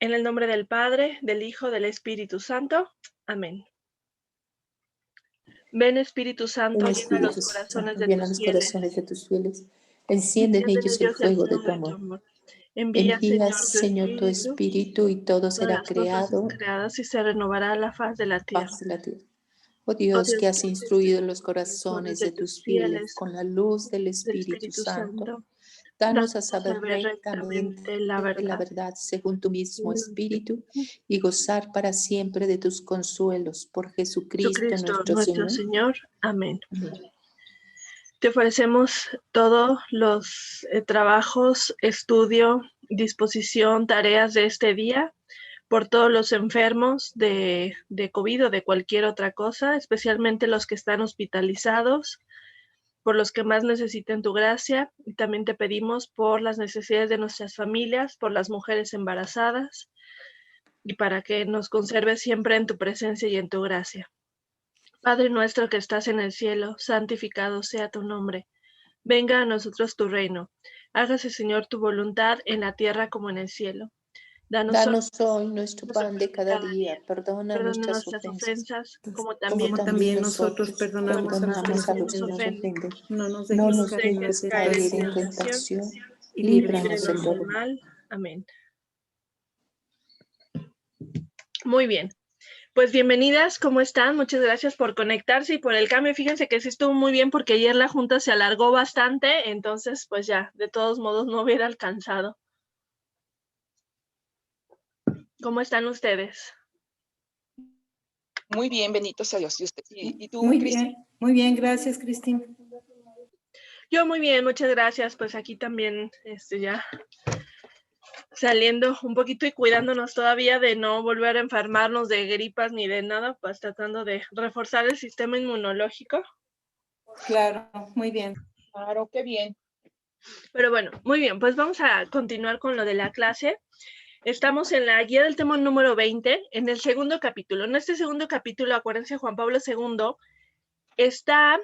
En el nombre del Padre, del Hijo, del Espíritu Santo. Amén. Ven, Espíritu Santo, Ven, llena los Espíritu corazones Santo, de llena tus los fieles. corazones de tus fieles. Enciende en Enciende en ellos el ellos el fuego de fuego tu de tu amor. amor. Envía, Envía, Señor, tu Señor, tu Espíritu, Espíritu y todo todas será las cosas creado, creadas y se renovará la faz de la tierra. paz de la tierra. Oh Oh Dios, Dios, que has que instruido los corazones corazones de de tus tus fieles fieles, con la luz del del Espíritu Espíritu Santo, Santo, danos a danos a saber saber rectamente rectamente la la verdad. verdad según tu mismo Espíritu y gozar para siempre de tus consuelos por Jesucristo Jesucristo, nuestro nuestro Señor. Señor. Amén. Amén. Te ofrecemos todos los trabajos, estudio, disposición, tareas de este día, por todos los enfermos de COVID o de cualquier otra cosa, especialmente los que están hospitalizados, por los que más necesiten tu gracia. Y también te pedimos por las necesidades de nuestras familias, por las mujeres embarazadas, y para que nos conserves siempre en tu presencia y en tu gracia. Padre nuestro que estás en el cielo, santificado sea tu nombre. Venga a nosotros tu reino. Hágase, Señor, tu voluntad en la tierra como en el cielo. Danos hoy nuestro Nuestro pan pan de cada día. Perdona Perdona nuestras nuestras ofensas, ofensas, como como también también nosotros nosotros perdonamos a los que perdonamos nos a los que nos ofenden. ofenden. No nos No dejes nos caer dejes en caer en tentación tentación y y líbranos del líbranos del todo. mal. Amén. Muy bien. Pues bienvenidas, ¿cómo están? Muchas gracias por conectarse y por el cambio. Fíjense que sí estuvo muy bien porque ayer la junta se alargó bastante, entonces pues ya, de todos modos no hubiera alcanzado. ¿Cómo están ustedes? Muy bien, bendito sea Dios. ¿Y tú, Muy Cristi? muy bien, gracias, Cristina. Yo muy bien, muchas gracias. Pues aquí también ya saliendo un poquito y cuidándonos todavía de no volver a enfermarnos de gripas ni de nada, pues tratando de reforzar el sistema inmunológico. Claro, muy bien. Claro, qué bien. Pero bueno, muy bien, pues vamos a continuar con lo de la clase. Estamos en la guía del tema número 20, en el segundo capítulo. En este segundo capítulo, acuérdense, Juan Pablo II está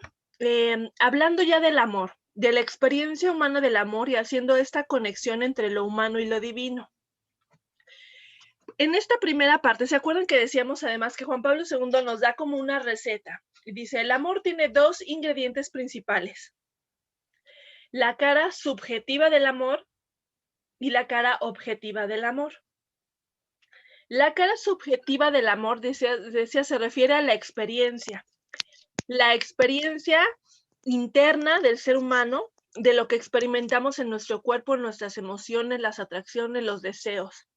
hablando ya del amor, de la experiencia humana del amor y haciendo esta conexión entre lo humano y lo divino. En esta primera parte, ¿se acuerdan que decíamos además que Juan Pablo II nos da como una receta? Y dice, el amor tiene dos ingredientes principales: la cara subjetiva del amor y la cara objetiva del amor. La cara subjetiva del amor, decía, se refiere a la experiencia interna del ser humano, de lo que experimentamos en nuestro cuerpo, en nuestras emociones, las atracciones, los deseos.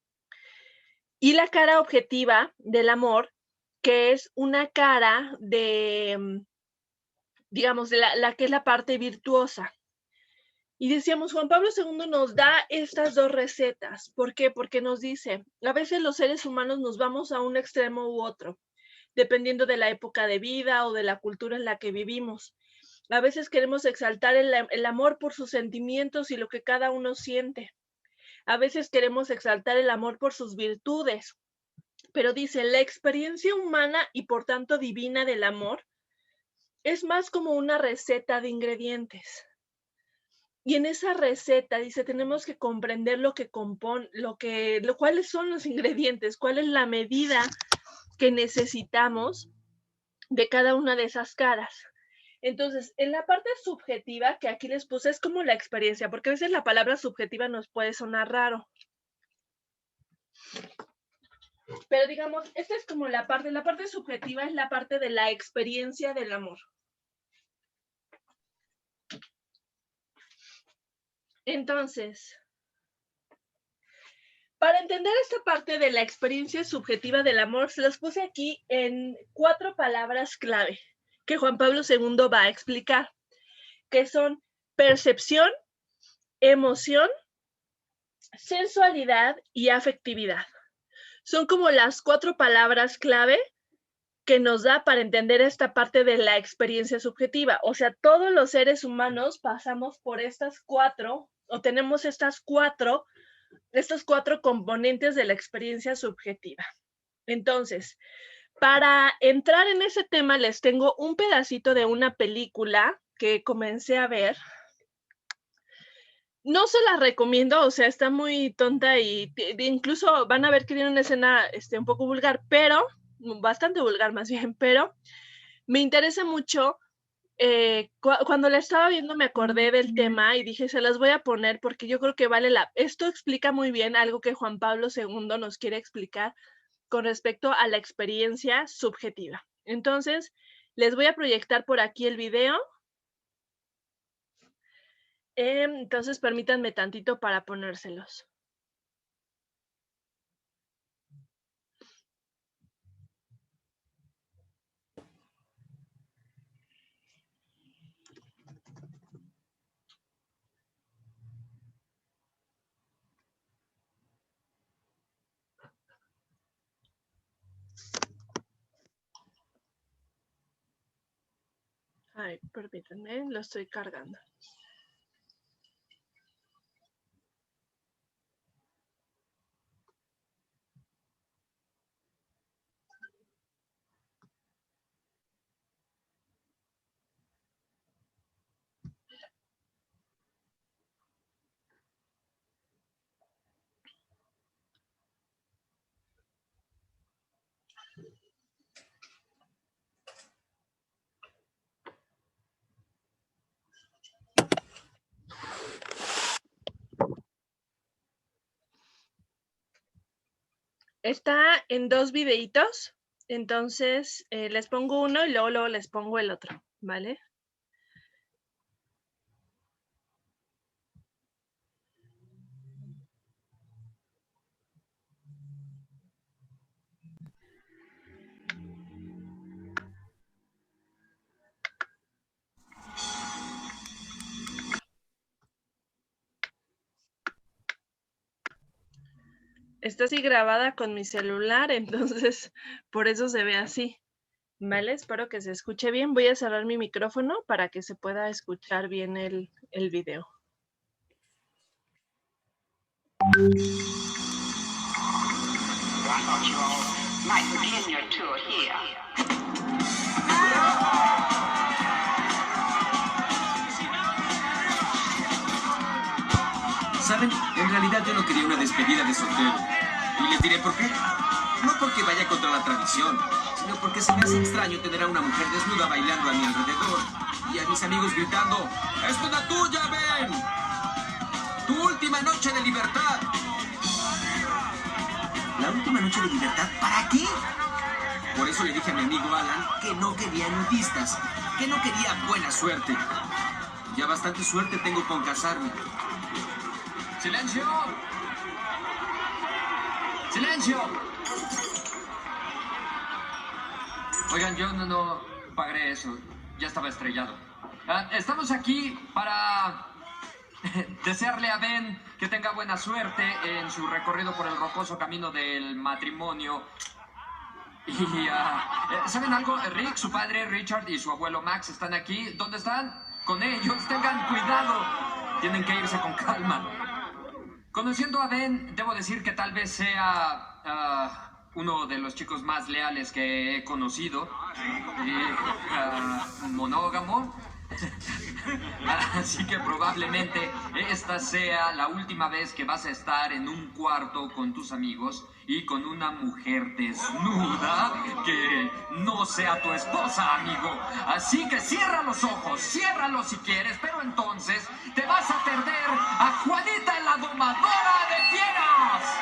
Y la cara objetiva del amor, que es una cara de, digamos, de la que es la parte virtuosa. Y decíamos, Juan Pablo II nos da estas dos recetas. ¿Por qué? Porque nos dice, a veces los seres humanos nos vamos a un extremo u otro, dependiendo de la época de vida o de la cultura en la que vivimos. A veces queremos exaltar el amor por sus sentimientos y lo que cada uno siente. A veces queremos exaltar el amor por sus virtudes. Pero dice, la experiencia humana y por tanto divina del amor es más como una receta de ingredientes. Y en esa receta, dice, tenemos que comprender lo que compone, cuáles son los ingredientes, cuál es la medida que necesitamos de cada una de esas caras. Entonces, en la parte subjetiva, que aquí les puse, es como la experiencia, porque a veces la palabra subjetiva nos puede sonar raro. Pero digamos, esta es como la parte subjetiva es la parte de la experiencia del amor. Entonces, para entender esta parte de la experiencia subjetiva del amor, se las puse aquí en 4 palabras clave que Juan Pablo II va a explicar, que son percepción, emoción, sensualidad y afectividad. Son como las 4 palabras clave que nos da para entender esta parte de la experiencia subjetiva. O sea, todos los seres humanos pasamos por estas 4 o tenemos estos 4 componentes de la experiencia subjetiva. Entonces, para entrar en ese tema, les tengo un pedacito de una película que comencé a ver, No se la recomiendo, o sea, está muy tonta y incluso van a ver que tiene una escena un poco vulgar, pero, bastante vulgar más bien, pero me interesa mucho. Cuando la estaba viendo me acordé del tema y dije, se las voy a poner porque yo creo que esto explica muy bien algo que Juan Pablo II nos quiere explicar con respecto a la experiencia subjetiva. Entonces, les voy a proyectar por aquí el video. Entonces, permítanme tantito para ponérselos. Ay, permítanme, lo estoy cargando. Está en 2 videitos, entonces les pongo uno y luego les pongo el otro, ¿vale? Está así grabada con mi celular, entonces por eso se ve así, ¿vale? Espero que se escuche bien. Voy a cerrar mi micrófono para que se pueda escuchar bien el video. ¿Saben? En realidad yo no quería una despedida de soltero. Y les diré por qué. No porque vaya contra la tradición, sino porque se me hace extraño tener a una mujer desnuda bailando a mi alrededor y a mis amigos gritando: ¡es toda tuya, Ben! ¡Tu última noche de libertad! ¿La última noche de libertad? ¿Para qué? Por eso le dije a mi amigo Alan que no quería nudistas, que no quería buena suerte. Ya bastante suerte tengo con casarme. ¡Silencio! ¡Silencio! Oigan, yo no pagaré eso. Ya estaba estrellado. Estamos aquí para desearle a Ben que tenga buena suerte en su recorrido por el rocoso camino del matrimonio. Y, ¿saben algo? Rick, su padre Richard y su abuelo Max están aquí. ¿Dónde están? Con ellos. Tengan cuidado. Tienen que irse con calma. Conociendo a Ben, debo decir que tal vez sea uno de los chicos más leales que he conocido. Monógamo. Así que probablemente esta sea la última vez que vas a estar en un cuarto con tus amigos y con una mujer desnuda que no sea tu esposa, amigo. Así que cierra los ojos, ciérralos si quieres, pero entonces te vas a perder a Juanita la domadora de fieras.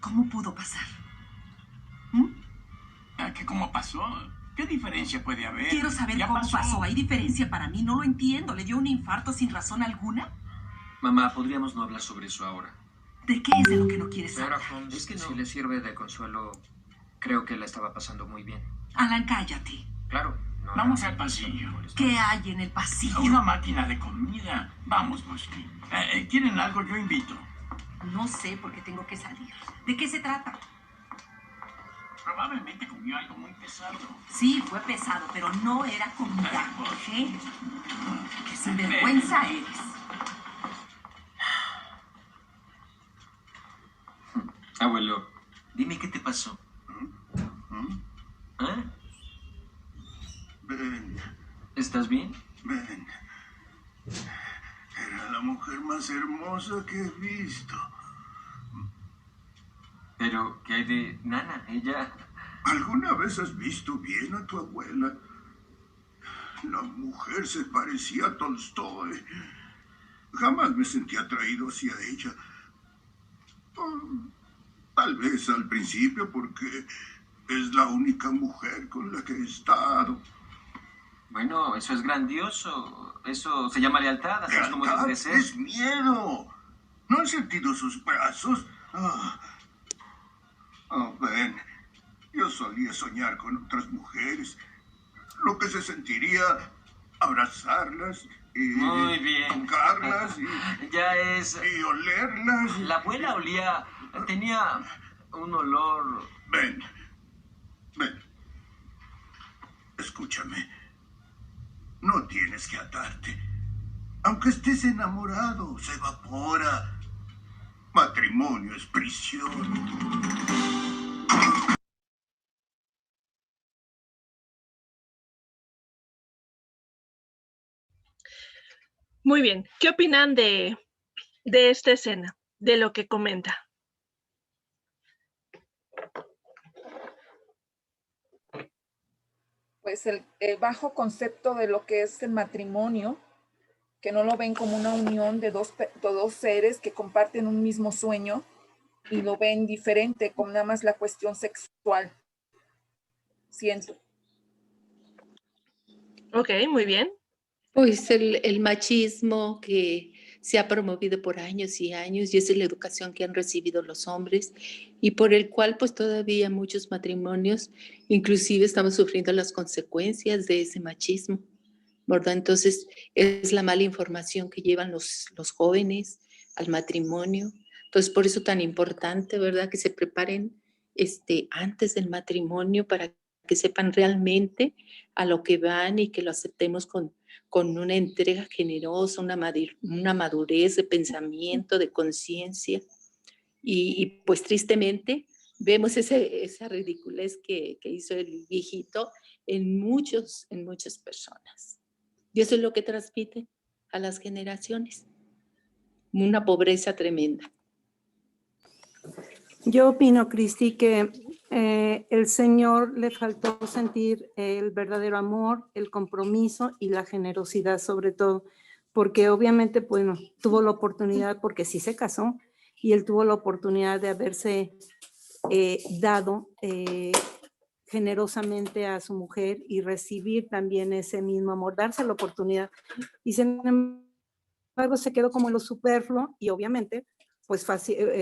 ¿Cómo pudo pasar? ¿Qué cómo pasó? ¿Qué diferencia puede haber? Quiero saber Ya cómo pasó. ¿Hay diferencia para mí? No lo entiendo. ¿Le dio un infarto sin razón alguna? Mamá, podríamos no hablar sobre eso ahora. ¿De qué es de lo que no quieres Señora hablar? Holmes, Es que no. si le sirve de consuelo, creo que la estaba pasando muy bien. Alan, cállate. Claro. No Vamos era- al pasillo. ¿Qué hay en el pasillo? Una máquina de comida. Vamos, Busky. ¿Quieren algo? Yo invito. No sé por qué tengo que salir. ¿De qué se trata? Probablemente comió algo muy pesado. Sí, fue pesado, pero no era comida. Pues. ¿Qué? ¡Qué sinvergüenza eres! Abuelo, dime qué te pasó. ¿Eh? Ven, ¿Estás bien? ven. Era la mujer más hermosa que he visto. Pero, ¿qué hay de Nana? Ella... ¿Alguna vez has visto bien a tu abuela? La mujer se parecía a Tolstoy. Jamás me sentí atraído hacia ella. Tal vez al principio porque es la única mujer con la que he estado. Bueno, eso es grandioso. Eso se llama lealtad, así es como debe de ser. Es miedo. ¿No has sentido sus brazos? Ven. Yo solía soñar con otras mujeres. Lo que se sentiría abrazarlas y Muy bien. tocarlas Ya es... y olerlas. La abuela olía... Tenía un olor... Ven. Ven. Escúchame. No tienes que atarte. Aunque estés enamorado, se evapora. Matrimonio es prisión. Muy bien. ¿Qué opinan de esta escena? De lo que comenta. Pues el bajo concepto de lo que es el matrimonio, que no lo ven como una unión de dos seres que comparten un mismo sueño y lo ven diferente, como nada más la cuestión sexual. Siento. Ok, muy bien. Pues el machismo que se ha promovido por años y años y es la educación que han recibido los hombres y por el cual pues todavía muchos matrimonios inclusive estamos sufriendo las consecuencias de ese machismo, ¿verdad? Entonces es la mala información que llevan los jóvenes al matrimonio. Entonces por eso tan importante, ¿verdad? Que se preparen antes del matrimonio para que sepan realmente a lo que van y que lo aceptemos con una entrega generosa, una madurez de pensamiento, de conciencia. Y pues tristemente vemos esa ridiculez que hizo el viejito en muchas personas. Y eso es lo que transmite a las generaciones. Una pobreza tremenda. Yo opino, Cristi, que el Señor le faltó sentir el verdadero amor, el compromiso y la generosidad sobre todo, porque obviamente, bueno, tuvo la oportunidad, porque sí se casó, y él tuvo la oportunidad de haberse dado generosamente a su mujer y recibir también ese mismo amor, darse la oportunidad. Y sin embargo se quedó como en lo superfluo y obviamente pues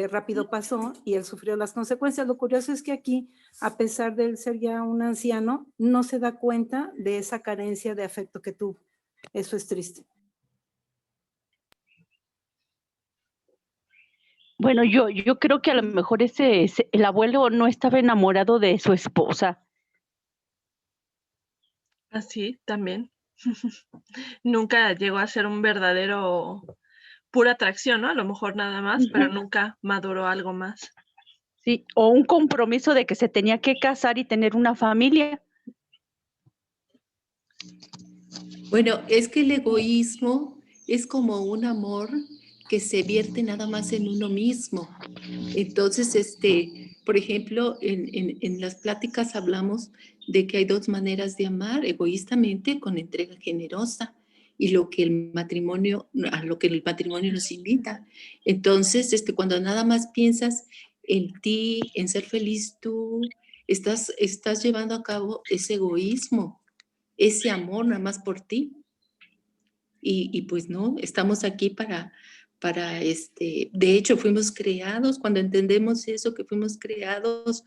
rápido pasó y él sufrió las consecuencias. Lo curioso es que aquí, a pesar de él ser ya un anciano, no se da cuenta de esa carencia de afecto que tuvo. Eso es triste. Bueno, yo creo que a lo mejor el abuelo no estaba enamorado de su esposa. Así también. Nunca llegó a ser un verdadero pura atracción, ¿no? A lo mejor nada más, pero nunca maduró algo más. Sí, o un compromiso de que se tenía que casar y tener una familia. Bueno, es que el egoísmo es como un amor que se vierte nada más en uno mismo. Entonces, por ejemplo, en las pláticas hablamos de que hay dos maneras de amar, egoístamente con entrega generosa y a lo que el matrimonio nos invita. Entonces, cuando nada más piensas en ti, en ser feliz tú, estás llevando a cabo ese egoísmo, ese amor nada más por ti. Y pues no, estamos aquí para de hecho fuimos creados, cuando entendemos eso, que fuimos creados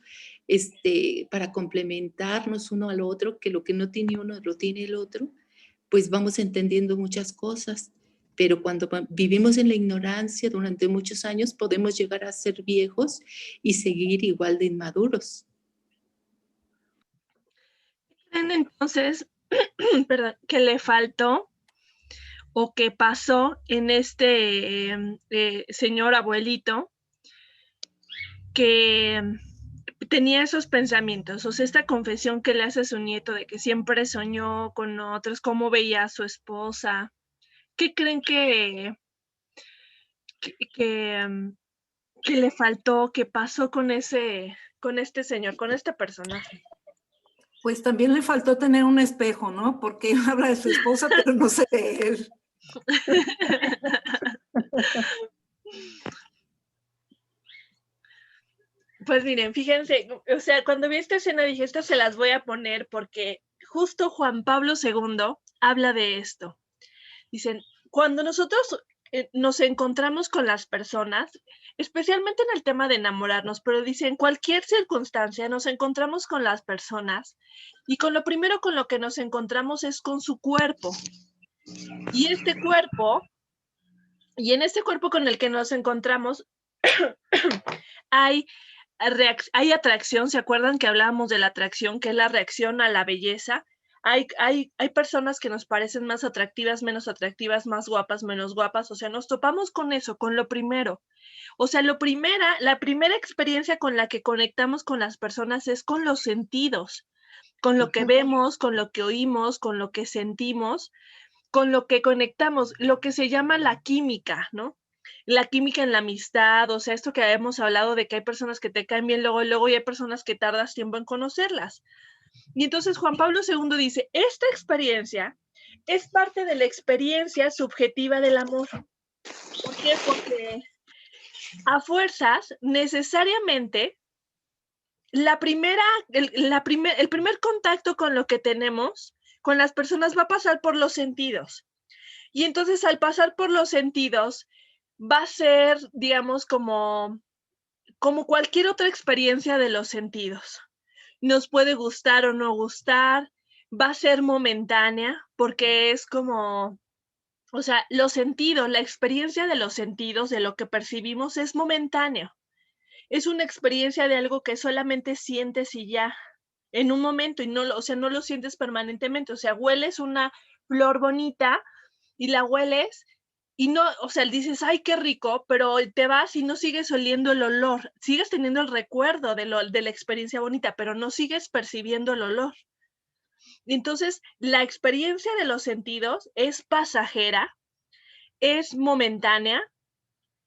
para complementarnos uno al otro, que lo que no tiene uno lo tiene el otro, pues vamos entendiendo muchas cosas. Pero cuando vivimos en la ignorancia durante muchos años, podemos llegar a ser viejos y seguir igual de inmaduros. Entonces, perdón, que le faltó o que pasó en este señor abuelito que tenía esos pensamientos, o sea, esta confesión que le hace a su nieto de que siempre soñó con otros, cómo veía a su esposa. ¿Qué creen que le faltó, que pasó con este señor, con este personaje? Pues también le faltó tener un espejo, ¿no? Porque él habla de su esposa, pero no se ve él. Pues miren, fíjense, o sea, cuando vi esta escena dije, estas se las voy a poner porque justo Juan Pablo II habla de esto. Dicen, cuando nosotros nos encontramos con las personas, especialmente en el tema de enamorarnos, pero dicen, cualquier circunstancia, nos encontramos con las personas y con lo primero con lo que nos encontramos es con su cuerpo. Y en este cuerpo con el que nos encontramos hay atracción. ¿Se acuerdan que hablábamos de la atracción, que es la reacción a la belleza? Hay personas que nos parecen más atractivas, menos atractivas, más guapas, menos guapas. O sea, nos topamos con eso, con lo primero. O sea, la primera experiencia con la que conectamos con las personas es con los sentidos, con lo que vemos, con lo que oímos, con lo que sentimos, con lo que conectamos, lo que se llama la química, ¿no? La química en la amistad, o sea, esto que hemos hablado de que hay personas que te caen bien luego y hay personas que tardas tiempo en conocerlas. Y entonces Juan Pablo II dice, esta experiencia es parte de la experiencia subjetiva del amor. ¿Por qué? Porque a fuerzas, necesariamente, el primer contacto con lo que tenemos, con las personas, va a pasar por los sentidos. Y entonces al pasar por los sentidos, va a ser, digamos, como cualquier otra experiencia de los sentidos. Nos puede gustar o no gustar, va a ser momentánea, porque es como, o sea, los sentidos, la experiencia de los sentidos, de lo que percibimos, es momentáneo. Es una experiencia de algo que solamente sientes y ya, en un momento, y no lo sientes permanentemente. O sea, hueles una flor bonita y la hueles y no, o sea, dices, ay, qué rico, pero te vas y no sigues oliendo el olor, sigues teniendo el recuerdo de la experiencia bonita, pero no sigues percibiendo el olor. Entonces, la experiencia de los sentidos es pasajera, es momentánea,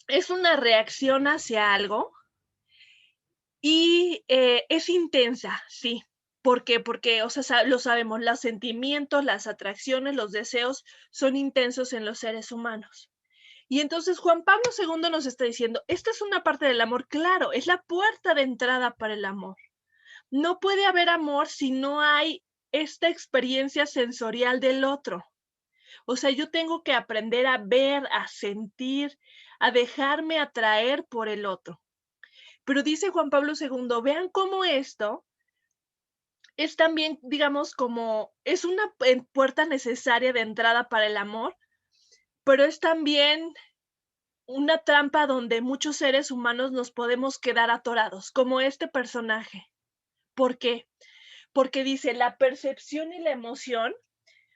es una reacción hacia algo y es intensa, sí. ¿Por qué? Porque, o sea, lo sabemos, los sentimientos, las atracciones, los deseos son intensos en los seres humanos. Y entonces Juan Pablo II nos está diciendo, esta es una parte del amor, claro, es la puerta de entrada para el amor. No puede haber amor si no hay esta experiencia sensorial del otro. O sea, yo tengo que aprender a ver, a sentir, a dejarme atraer por el otro. Pero dice Juan Pablo II, vean cómo esto es también, digamos, como es una puerta necesaria de entrada para el amor, pero es también una trampa donde muchos seres humanos nos podemos quedar atorados, como este personaje. ¿Por qué? Porque dice, la percepción y la emoción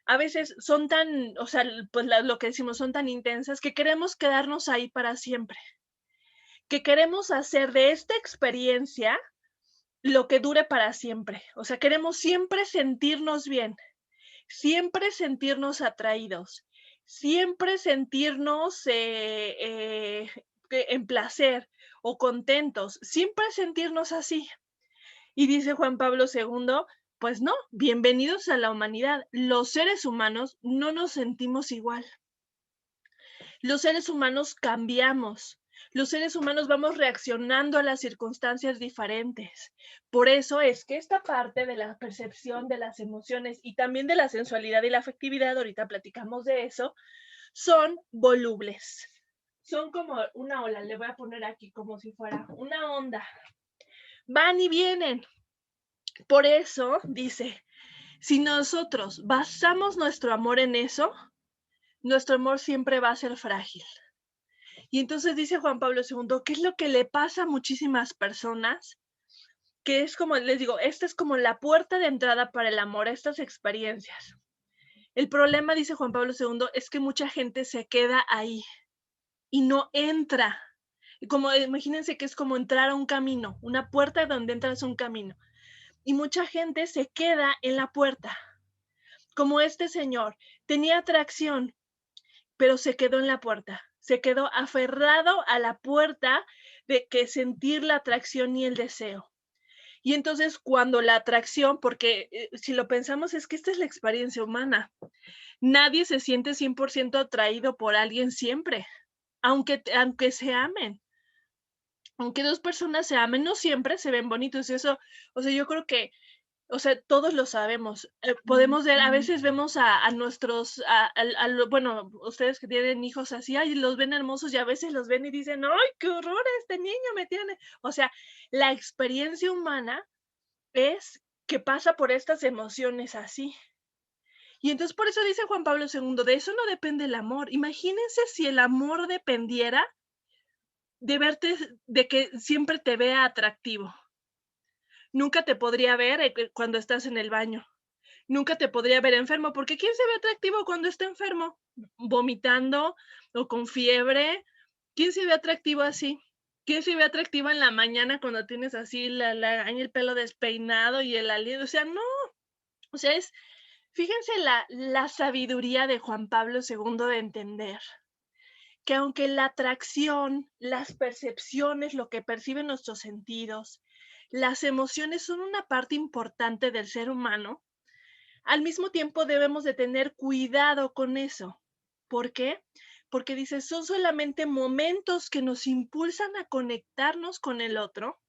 a veces son tan, o sea, pues lo que decimos, son tan intensas que queremos quedarnos ahí para siempre, que queremos hacer de esta experiencia lo que dure para siempre. O sea, queremos siempre sentirnos bien, siempre sentirnos atraídos, siempre sentirnos en placer o contentos, siempre sentirnos así. Y dice Juan Pablo II, pues no, bienvenidos a la humanidad. Los seres humanos no nos sentimos igual. Los seres humanos cambiamos. Los seres humanos vamos reaccionando a las circunstancias diferentes. Por eso es que esta parte de la percepción de las emociones y también de la sensualidad y la afectividad, ahorita platicamos de eso, son volubles. Son como una ola, le voy a poner aquí como si fuera una onda. Van y vienen. Por eso dice, si nosotros basamos nuestro amor en eso, nuestro amor siempre va a ser frágil. Y entonces dice Juan Pablo II, ¿qué es lo que le pasa a muchísimas personas? Que es como, les digo, esta es como la puerta de entrada para el amor, a estas experiencias. El problema, dice Juan Pablo II, es que mucha gente se queda ahí y no entra. Como, imagínense que es como entrar a un camino, una puerta donde entras a un camino. Y mucha gente se queda en la puerta. Como este señor, tenía atracción, pero se quedó en la puerta. Se quedó aferrado a la puerta de que sentir la atracción y el deseo. Y entonces cuando la atracción, porque si lo pensamos es que esta es la experiencia humana. Nadie se siente 100% atraído por alguien siempre, aunque se amen. Aunque dos personas se amen, no siempre se ven bonitos. Eso, o sea, yo creo que, o sea, todos lo sabemos. Podemos ver, a veces vemos a nuestros, bueno, ustedes que tienen hijos así, ay, los ven hermosos y a veces los ven y dicen, ay, qué horror, este niño me tiene. O sea, la experiencia humana es que pasa por estas emociones así. Y entonces por eso dice Juan Pablo II, de eso no depende el amor. Imagínense si el amor dependiera de verte, de que siempre te vea atractivo. Nunca te podría ver cuando estás en el baño. Nunca te podría ver enfermo, porque ¿quién se ve atractivo cuando está enfermo? Vomitando o con fiebre. ¿Quién se ve atractivo así? ¿Quién se ve atractivo en la mañana cuando tienes así el pelo despeinado y el aliento? O sea, no. O sea, fíjense la sabiduría de Juan Pablo II de entender que aunque la atracción, las percepciones, lo que perciben nuestros sentidos, las emociones son una parte importante del ser humano, al mismo tiempo debemos de tener cuidado con eso. ¿Por qué? Porque dice, son solamente momentos que nos impulsan a conectarnos con el otro,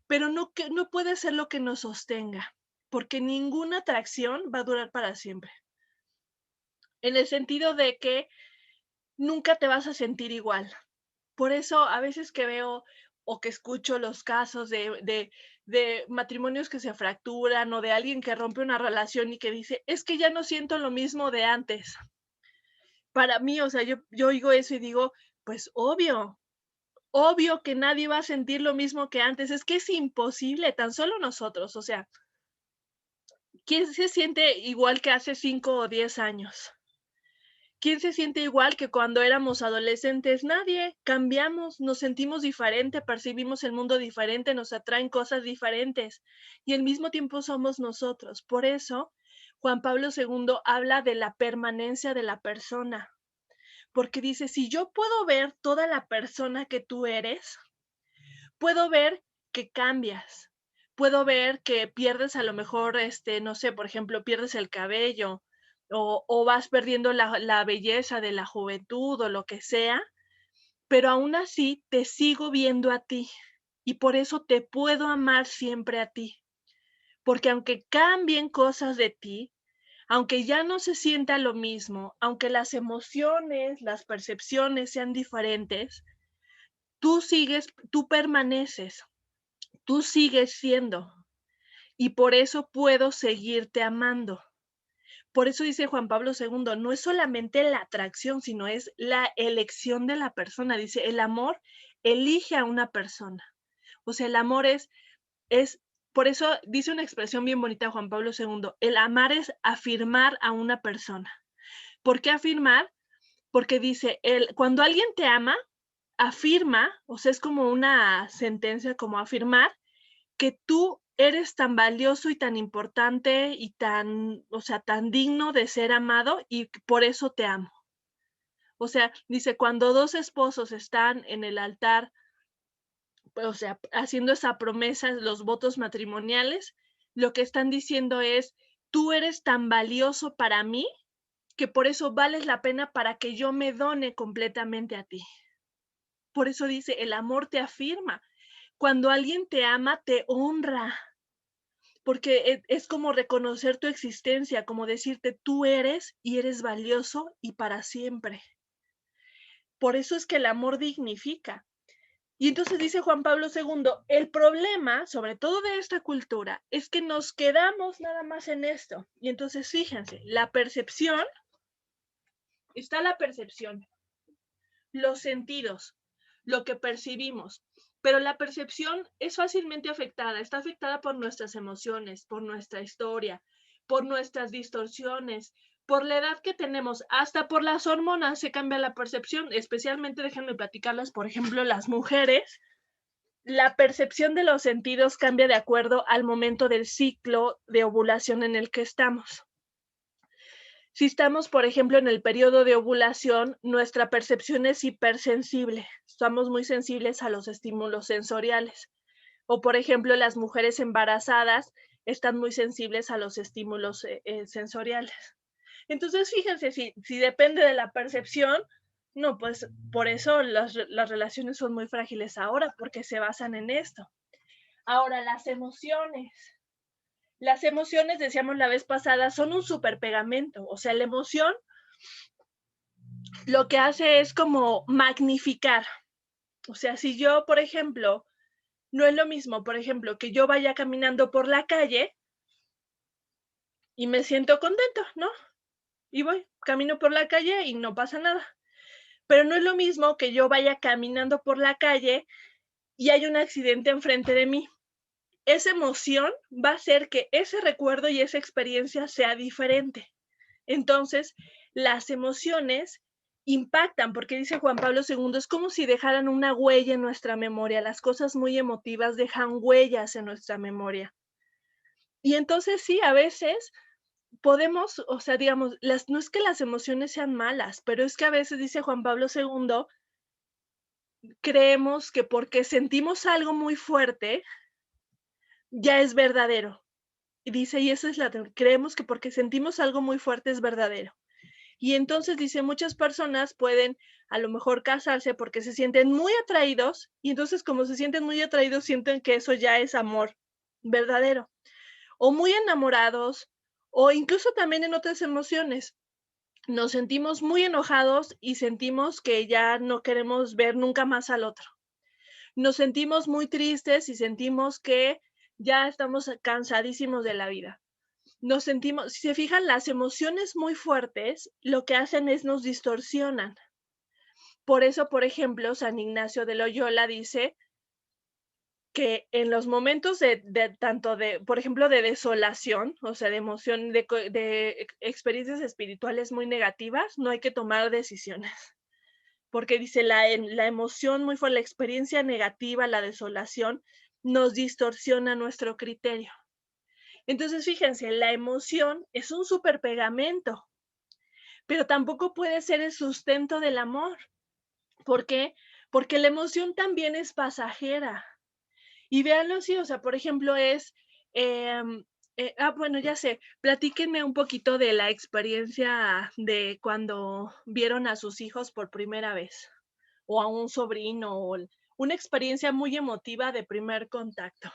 pero no puede ser lo que nos sostenga, porque ninguna atracción va a durar para siempre. En el sentido de que nunca te vas a sentir igual. Por eso a veces que veo o que escucho los casos de matrimonios que se fracturan o de alguien que rompe una relación y que dice, es que ya no siento lo mismo de antes. Para mí, o sea, yo oigo eso y digo, pues obvio que nadie va a sentir lo mismo que antes. Es que es imposible, tan solo nosotros. O sea, ¿quién se siente igual que hace 5 o 10 años? ¿Quién se siente igual que cuando éramos adolescentes? Nadie. Cambiamos, nos sentimos diferente, percibimos el mundo diferente, nos atraen cosas diferentes y al mismo tiempo somos nosotros. Por eso, Juan Pablo II habla de la permanencia de la persona, porque dice, si yo puedo ver toda la persona que tú eres, puedo ver que cambias, puedo ver que pierdes a lo mejor, no sé, por ejemplo, pierdes el cabello, o vas perdiendo la belleza de la juventud o lo que sea, pero aún así te sigo viendo a ti y por eso te puedo amar siempre a ti. Porque aunque cambien cosas de ti, aunque ya no se sienta lo mismo, aunque las emociones, las percepciones sean diferentes, tú permaneces, tú sigues siendo y por eso puedo seguirte amando. Por eso dice Juan Pablo II, no es solamente la atracción, sino es la elección de la persona. Dice, el amor elige a una persona. O sea, el amor es, por eso dice una expresión bien bonita Juan Pablo II, el amar es afirmar a una persona. ¿Por qué afirmar? Porque dice, cuando alguien te ama, afirma, o sea, es como una sentencia, como afirmar que tú eres tan valioso y tan importante y tan, o sea, tan digno de ser amado y por eso te amo. O sea, dice, cuando dos esposos están en el altar, o sea, haciendo esa promesa, los votos matrimoniales, lo que están diciendo es, tú eres tan valioso para mí que por eso vales la pena para que yo me done completamente a ti. Por eso dice, el amor te afirma. Cuando alguien te ama, te honra, porque es como reconocer tu existencia, como decirte, tú eres y eres valioso y para siempre. Por eso es que el amor dignifica. Y entonces dice Juan Pablo II, el problema, sobre todo de esta cultura, es que nos quedamos nada más en esto. Y entonces fíjense, está la percepción, los sentidos, lo que percibimos, pero la percepción es fácilmente afectada, está afectada por nuestras emociones, por nuestra historia, por nuestras distorsiones, por la edad que tenemos, hasta por las hormonas se cambia la percepción, especialmente déjenme platicarlas, por ejemplo, las mujeres. La percepción de los sentidos cambia de acuerdo al momento del ciclo de ovulación en el que estamos. Si estamos, por ejemplo, en el periodo de ovulación, nuestra percepción es hipersensible. Estamos muy sensibles a los estímulos sensoriales. O, por ejemplo, las mujeres embarazadas están muy sensibles a los estímulos sensoriales. Entonces, fíjense, si depende de la percepción, no, pues por eso las relaciones son muy frágiles ahora, porque se basan en esto. Ahora, las emociones. Las emociones, decíamos la vez pasada, son un súper pegamento. O sea, la emoción lo que hace es como magnificar. O sea, si yo, por ejemplo, no es lo mismo, por ejemplo, que yo vaya caminando por la calle y me siento contento, ¿no? Y camino por la calle y no pasa nada. Pero no es lo mismo que yo vaya caminando por la calle y hay un accidente enfrente de mí. Esa emoción va a hacer que ese recuerdo y esa experiencia sea diferente. Entonces, las emociones impactan, porque dice Juan Pablo II, es como si dejaran una huella en nuestra memoria. Las cosas muy emotivas dejan huellas en nuestra memoria. Y entonces sí, a veces podemos, o sea, digamos, no es que las emociones sean malas, pero es que a veces, dice Juan Pablo II, creemos que porque sentimos algo muy fuerte, ya es verdadero. Y dice, y esa es creemos que porque sentimos algo muy fuerte es verdadero. Y entonces dice, muchas personas pueden a lo mejor casarse porque se sienten muy atraídos y entonces como se sienten muy atraídos sienten que eso ya es amor verdadero. O muy enamorados o incluso también en otras emociones. Nos sentimos muy enojados y sentimos que ya no queremos ver nunca más al otro. Nos sentimos muy tristes y sentimos que ya estamos cansadísimos de la vida. Nos sentimos, si se fijan, las emociones muy fuertes lo que hacen es nos distorsionan. Por eso, por ejemplo, San Ignacio de Loyola dice que en los momentos tanto de, por ejemplo, de desolación, o sea, de emoción, de experiencias espirituales muy negativas, no hay que tomar decisiones. Porque dice, la emoción muy fuerte, la experiencia negativa, la desolación, nos distorsiona nuestro criterio. Entonces, fíjense, la emoción es un súper pegamento, pero tampoco puede ser el sustento del amor. ¿Por qué? Porque la emoción también es pasajera. Y véanlo así, o sea, por ejemplo, bueno, ya sé, platíquenme un poquito de la experiencia de cuando vieron a sus hijos por primera vez, o a un sobrino, o una experiencia muy emotiva de primer contacto.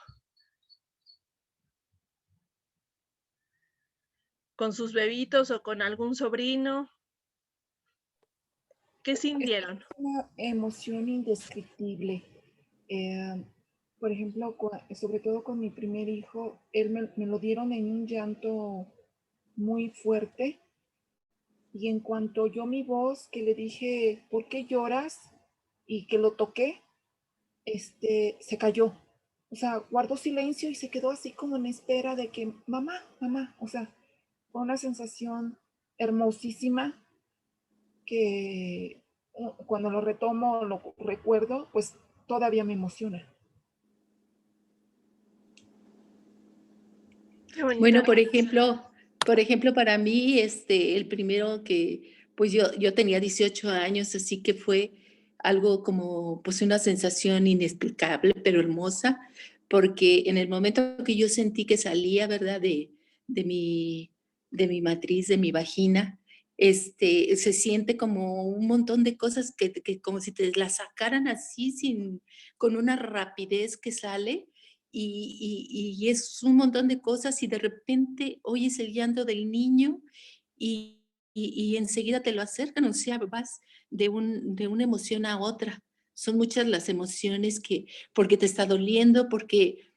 Con sus bebitos o con algún sobrino. ¿Qué sintieron? Es una emoción indescriptible. Por ejemplo, sobre todo con mi primer hijo, él me lo dieron en un llanto muy fuerte. Y en cuanto oyó mi voz, que le dije, ¿por qué lloras? Y que lo toqué, se cayó. O sea, guardó silencio y se quedó así como en espera de que, mamá, mamá. O sea, fue una sensación hermosísima que cuando lo retomo, lo recuerdo, pues todavía me emociona. Bueno, por ejemplo, para mí, el primero que, pues yo tenía 18 años, así que fue algo como, pues una sensación inexplicable, pero hermosa, porque en el momento que yo sentí que salía, ¿verdad?, de mi matriz, de mi vagina, se siente como un montón de cosas que como si te las sacaran así con una rapidez que sale y es un montón de cosas y de repente oyes el llanto del niño y enseguida te lo acercan, o sea, vas de una emoción a otra. Son muchas las emociones porque te está doliendo, porque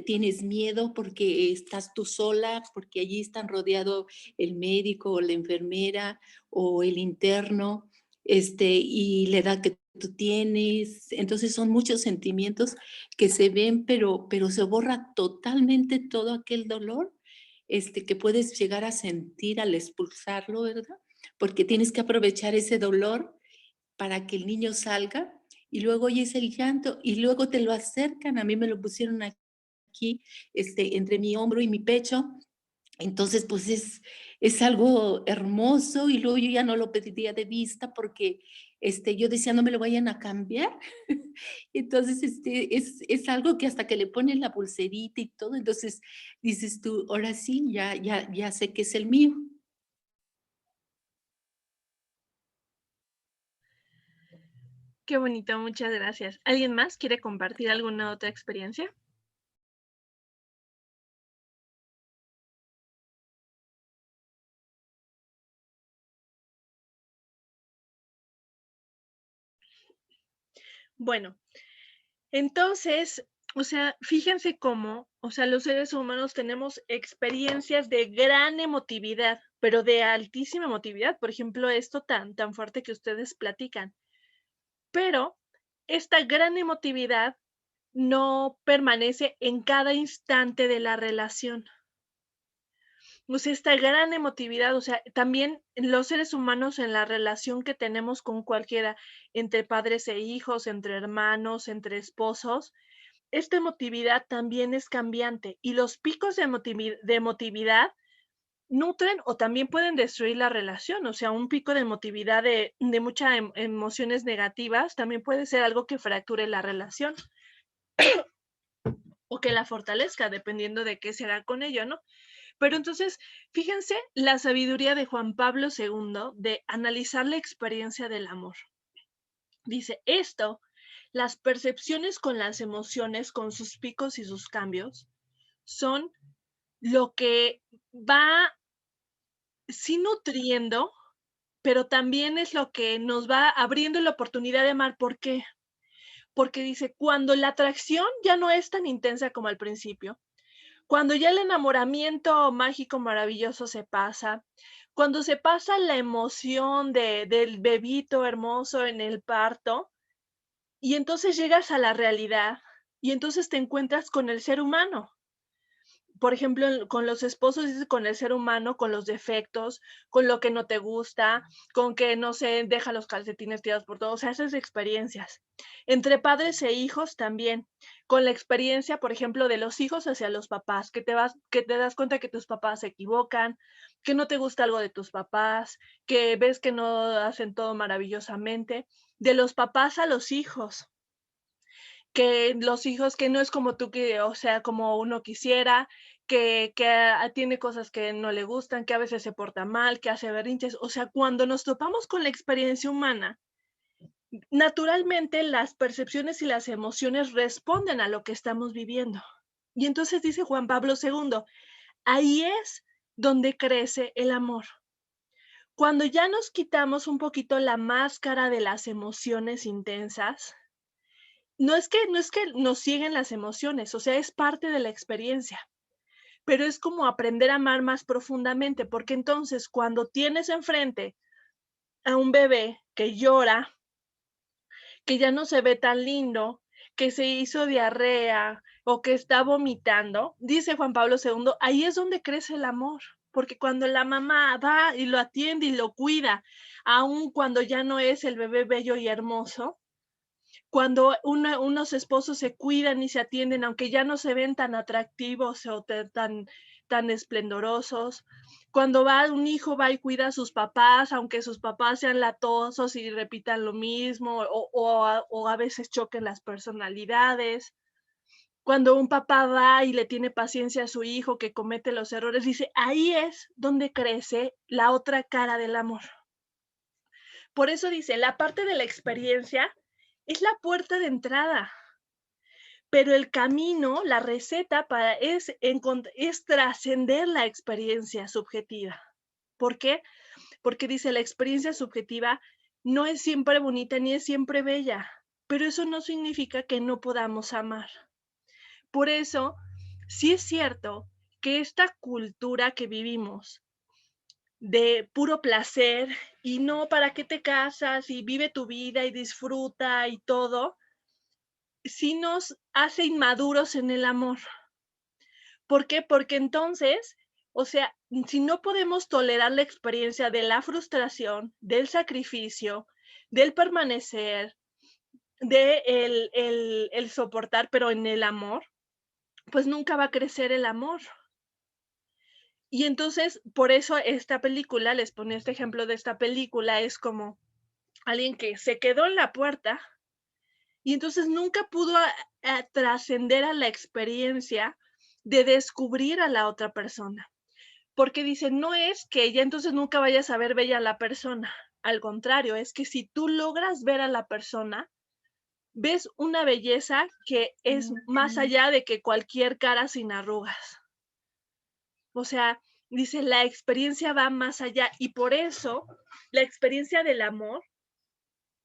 tienes miedo, porque estás tú sola, porque allí están rodeado el médico o la enfermera o el interno, y la edad que tú tienes. Entonces son muchos sentimientos que se ven, pero se borra totalmente todo aquel dolor que puedes llegar a sentir al expulsarlo, ¿verdad? Porque tienes que aprovechar ese dolor para que el niño salga y luego oyes el llanto y luego te lo acercan. A mí me lo pusieron aquí, entre mi hombro y mi pecho. Entonces, pues es algo hermoso y luego yo ya no lo pediría de vista porque yo decía, no me lo vayan a cambiar. Entonces, es algo que hasta que le ponen la pulserita y todo, entonces dices tú, ahora sí, ya sé que es el mío. Qué bonito, muchas gracias. ¿Alguien más quiere compartir alguna otra experiencia? Bueno, entonces, o sea, fíjense cómo, o sea, los seres humanos tenemos experiencias de gran emotividad, pero de altísima emotividad. Por ejemplo, esto tan fuerte que ustedes platican. Pero esta gran emotividad no permanece en cada instante de la relación. O sea, esta gran emotividad, o sea, también los seres humanos en la relación que tenemos con cualquiera, entre padres e hijos, entre hermanos, entre esposos, esta emotividad también es cambiante y los picos de emotividad nutren o también pueden destruir la relación. O sea, un pico de emotividad de muchas emociones negativas también puede ser algo que fracture la relación o que la fortalezca, dependiendo de qué se haga con ello, ¿no? Pero entonces, fíjense la sabiduría de Juan Pablo II de analizar la experiencia del amor. Dice, las percepciones con las emociones, con sus picos y sus cambios, son lo que va sí nutriendo, pero también es lo que nos va abriendo la oportunidad de amar. ¿Por qué? Porque dice, cuando la atracción ya no es tan intensa como al principio, cuando ya el enamoramiento mágico maravilloso se pasa, cuando se pasa la emoción del bebito hermoso en el parto, y entonces llegas a la realidad, y entonces te encuentras con el ser humano. Por ejemplo, con los esposos, con el ser humano, con los defectos, con lo que no te gusta, con que no se deja los calcetines tirados por todo, o sea, esas experiencias. Entre padres e hijos también, con la experiencia, por ejemplo, de los hijos hacia los papás, que te das cuenta que tus papás se equivocan, que no te gusta algo de tus papás, que ves que no hacen todo maravillosamente, de los papás a los hijos, que los hijos que no es como tú, que, o sea, como uno quisiera, que tiene cosas que no le gustan, que a veces se porta mal, que hace berrinches. O sea, cuando nos topamos con la experiencia humana, naturalmente las percepciones y las emociones responden a lo que estamos viviendo. Y entonces dice Juan Pablo II, ahí es donde crece el amor. Cuando ya nos quitamos un poquito la máscara de las emociones intensas, no es que nos cieguen las emociones, o sea, es parte de la experiencia, pero es como aprender a amar más profundamente, porque entonces cuando tienes enfrente a un bebé que llora, que ya no se ve tan lindo, que se hizo diarrea o que está vomitando, dice Juan Pablo II, ahí es donde crece el amor, porque cuando la mamá va y lo atiende y lo cuida, aun cuando ya no es el bebé bello y hermoso, cuando unos esposos se cuidan y se atienden, aunque ya no se ven tan atractivos o tan esplendorosos, cuando un hijo va y cuida a sus papás, aunque sus papás sean latosos y repitan lo mismo o a veces choquen las personalidades, Cuando un papá va y le tiene paciencia a su hijo que comete los errores, dice, ahí es donde crece la otra cara del amor. Por eso dice, la parte de la experiencia es la puerta de entrada, pero el camino, la receta es trascender la experiencia subjetiva. ¿Por qué? Porque dice, la experiencia subjetiva no es siempre bonita ni es siempre bella, pero eso no significa que no podamos amar. Por eso, sí es cierto que esta cultura que vivimos de puro placer y no, ¿para qué te casas? Y vive tu vida y disfruta y todo, sí nos hace inmaduros en el amor. ¿Por qué? Porque entonces, o sea, si no podemos tolerar la experiencia de la frustración, del sacrificio, del permanecer, de el soportar, pero en el amor, pues nunca va a crecer el amor. Y entonces, por eso esta película, les ponía este ejemplo de esta película, es como alguien que se quedó en la puerta y entonces nunca pudo trascender a la experiencia de descubrir a la otra persona. Porque dice, no es que ya entonces nunca vayas a ver bella a la persona. Al contrario, es que si tú logras ver a la persona, ves una belleza que es más allá de que cualquier cara sin arrugas. O sea, dice, la experiencia va más allá y por eso la experiencia del amor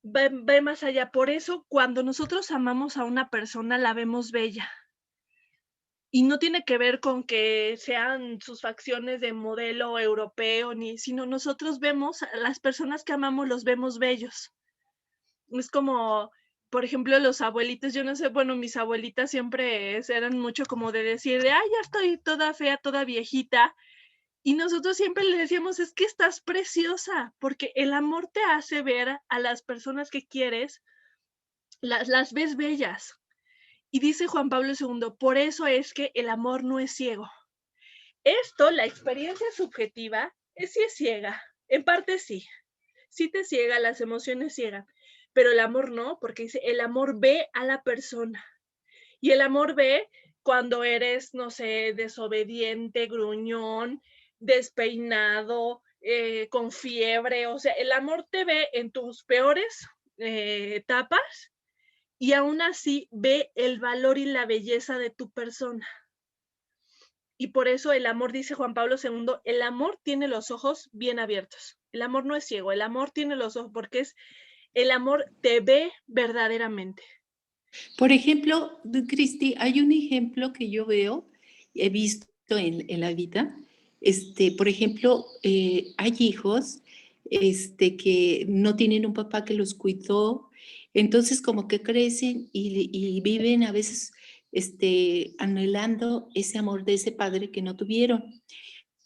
va más allá. Por eso cuando nosotros amamos a una persona la vemos bella. Y no tiene que ver con que sean sus facciones de modelo europeo, sino nosotros vemos, a las personas que amamos los vemos bellos. Es como, por ejemplo, los abuelitos, yo no sé, bueno, mis abuelitas siempre eran mucho como de decir, ay, ya estoy toda fea, toda viejita. Y nosotros siempre les decíamos, es que estás preciosa, porque el amor te hace ver a las personas que quieres, las ves bellas. Y dice Juan Pablo II, por eso es que el amor no es ciego. Esto, la experiencia subjetiva, sí es ciega, en parte sí te ciega, las emociones ciegan, pero el amor no, porque dice, el amor ve a la persona. Y el amor ve cuando eres, no sé, desobediente, gruñón, despeinado, con fiebre, o sea, el amor te ve en tus peores etapas y aún así ve el valor y la belleza de tu persona. Y por eso el amor, dice Juan Pablo II, el amor tiene los ojos bien abiertos. El amor no es ciego, el amor tiene los ojos porque el amor te ve verdaderamente. Por ejemplo, Cristi, hay un ejemplo que yo veo, he visto en la vida. Por ejemplo, hay hijos que no tienen un papá que los cuidó, entonces como que crecen y viven a veces anhelando ese amor de ese padre que no tuvieron.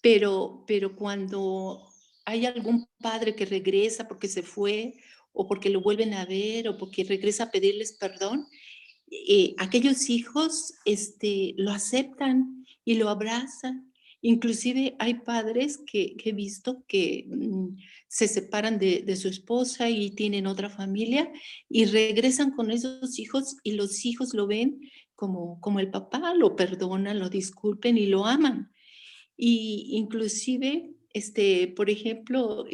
Pero cuando hay algún padre que regresa porque se fue o porque lo vuelven a ver o porque regresa a pedirles perdón, aquellos hijos lo aceptan y lo abrazan. Inclusive hay padres que he visto que se separan de su esposa y tienen otra familia y regresan con esos hijos y los hijos lo ven como el papá, lo perdonan, lo disculpen y lo aman. Y inclusive, por ejemplo,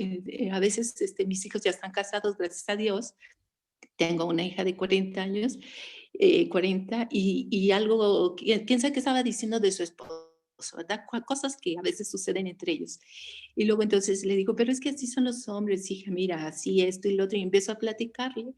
a veces mis hijos ya están casados, gracias a Dios. Tengo una hija de 40 años, 40, y algo, quién sabe qué estaba diciendo de su esposo, ¿verdad? Cosas que a veces suceden entre ellos. Y luego entonces le digo, pero es que así son los hombres, hija, mira, así esto y lo otro, y empiezo a platicarle.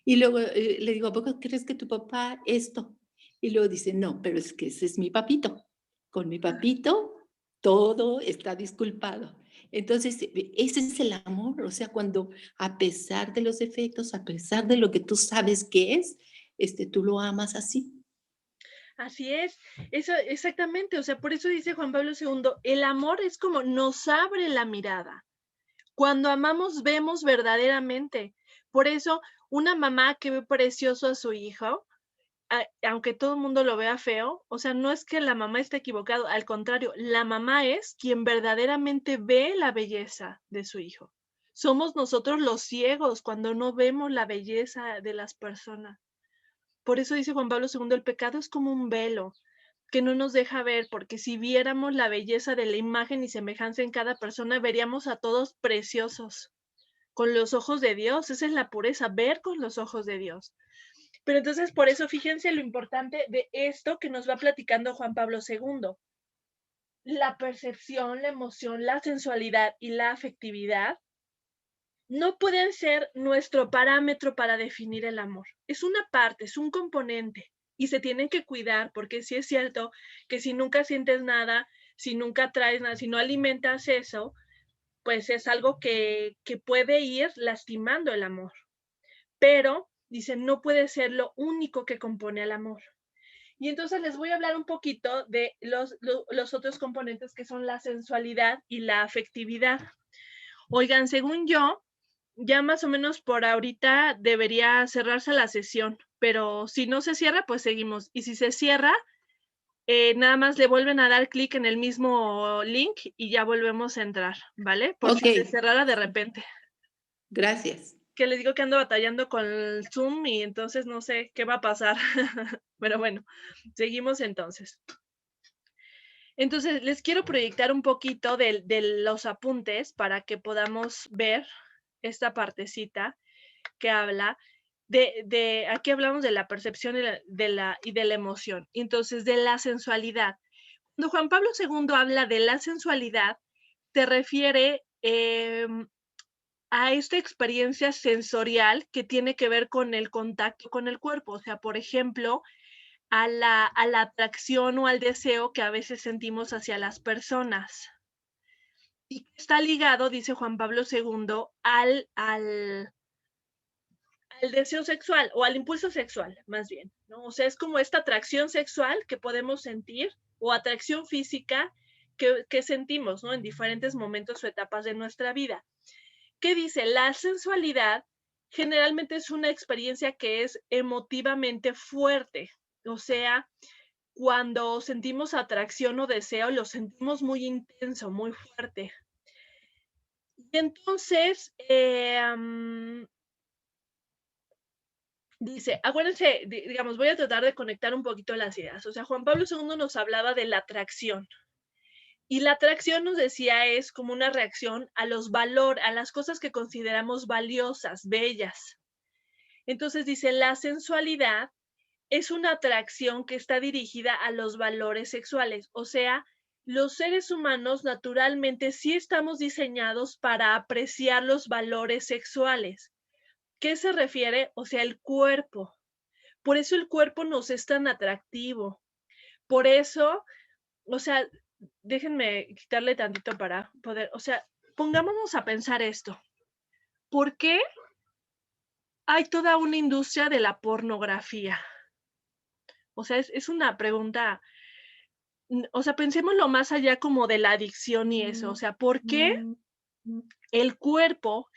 Y luego le digo, ¿a poco crees que tu papá esto? Y luego dice, no, pero es que ese es mi papito. Con mi papito todo está disculpado. Entonces, ese es el amor, o sea, cuando a pesar de los defectos, a pesar de lo que tú sabes que es, tú lo amas así. Así es, eso exactamente, o sea, por eso dice Juan Pablo II, el amor es como nos abre la mirada. Cuando amamos vemos verdaderamente. Por eso, una mamá que ve precioso a su hijo, aunque todo el mundo lo vea feo, o sea, no es que la mamá esté equivocada, al contrario, la mamá es quien verdaderamente ve la belleza de su hijo. Somos nosotros los ciegos cuando no vemos la belleza de las personas. Por eso dice Juan Pablo II, el pecado es como un velo que no nos deja ver, porque si viéramos la belleza de la imagen y semejanza en cada persona, veríamos a todos preciosos, con los ojos de Dios. Esa es la pureza, ver con los ojos de Dios. Pero entonces, por eso, fíjense lo importante de esto que nos va platicando Juan Pablo II. La percepción, la emoción, la sensualidad y la afectividad no pueden ser nuestro parámetro para definir el amor. Es una parte, es un componente y se tienen que cuidar, porque sí es cierto que si nunca sientes nada, si nunca traes nada, si no alimentas eso, pues es algo que puede ir lastimando el amor. Pero, dicen, no puede ser lo único que compone al amor. Y entonces les voy a hablar un poquito de los otros componentes que son la sensualidad y la afectividad. Oigan, según yo, ya más o menos por ahorita debería cerrarse la sesión, pero si no se cierra, pues seguimos. Y si se cierra, nada más le vuelven a dar clic en el mismo link y ya volvemos a entrar, ¿vale? Por si se cerrara de repente. Gracias. Que les digo que ando batallando con el Zoom y entonces no sé qué va a pasar. Pero bueno, seguimos entonces. Entonces, les quiero proyectar un poquito de los apuntes para que podamos ver esta partecita que habla aquí hablamos de la percepción y de la emoción. Entonces, de la sensualidad. Cuando Juan Pablo II habla de la sensualidad, se refiere a esta experiencia sensorial que tiene que ver con el contacto con el cuerpo. O sea, por ejemplo, a la atracción o al deseo que a veces sentimos hacia las personas. Y está ligado, dice Juan Pablo II, al deseo sexual o al impulso sexual, más bien, ¿no? O sea, es como esta atracción sexual que podemos sentir o atracción física que sentimos, ¿no? En diferentes momentos o etapas de nuestra vida. ¿Qué dice? La sensualidad generalmente es una experiencia que es emotivamente fuerte, o sea, cuando sentimos atracción o deseo, lo sentimos muy intenso, muy fuerte. Y entonces, dice, acuérdense, digamos, voy a tratar de conectar un poquito las ideas. O sea, Juan Pablo II nos hablaba de la atracción. Y la atracción, nos decía, es como una reacción a a las cosas que consideramos valiosas, bellas. Entonces dice, la sensualidad es una atracción que está dirigida a los valores sexuales. O sea, los seres humanos naturalmente sí estamos diseñados para apreciar los valores sexuales. ¿Qué se refiere? O sea, el cuerpo. Por eso el cuerpo nos es tan atractivo. Por eso, o sea, déjenme quitarle tantito para poder, o sea, pongámonos a pensar esto. ¿Por qué hay toda una industria de la pornografía? O sea, es una pregunta, o sea, pensémoslo más allá como de la adicción y eso. O sea, ¿por qué el cuerpo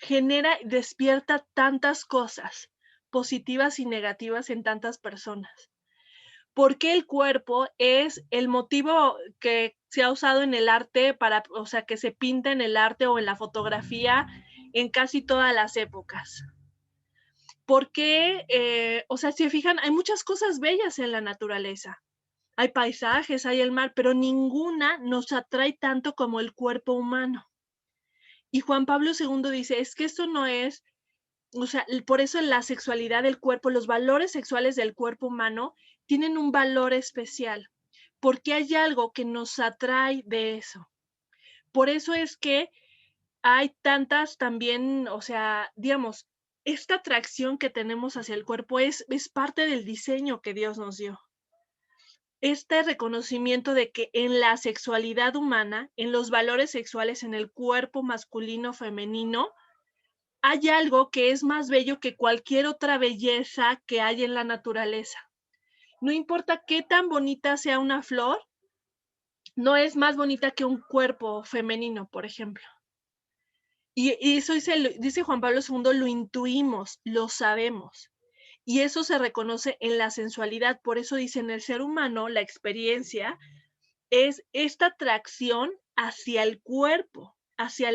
despierta tantas cosas positivas y negativas en tantas personas? ¿Por qué el cuerpo es el motivo que se ha usado en el arte o sea, que se pinta en el arte o en la fotografía en casi todas las épocas? ¿Por qué? O sea, si se fijan, hay muchas cosas bellas en la naturaleza. Hay paisajes, hay el mar, pero ninguna nos atrae tanto como el cuerpo humano. Y Juan Pablo II dice, es que esto no es, o sea, por eso la sexualidad del cuerpo, los valores sexuales del cuerpo humano tienen un valor especial, porque hay algo que nos atrae de eso. Por eso es que hay tantas también, o sea, digamos, esta atracción que tenemos hacia el cuerpo es parte del diseño que Dios nos dio. Este reconocimiento de que en la sexualidad humana, en los valores sexuales, en el cuerpo masculino, femenino, hay algo que es más bello que cualquier otra belleza que hay en la naturaleza. No importa qué tan bonita sea una flor, no es más bonita que un cuerpo femenino, por ejemplo. Y eso dice Juan Pablo II, lo intuimos, lo sabemos. Y eso se reconoce en la sensualidad. Por eso dice, en el ser humano, la experiencia es esta atracción hacia el cuerpo. hacia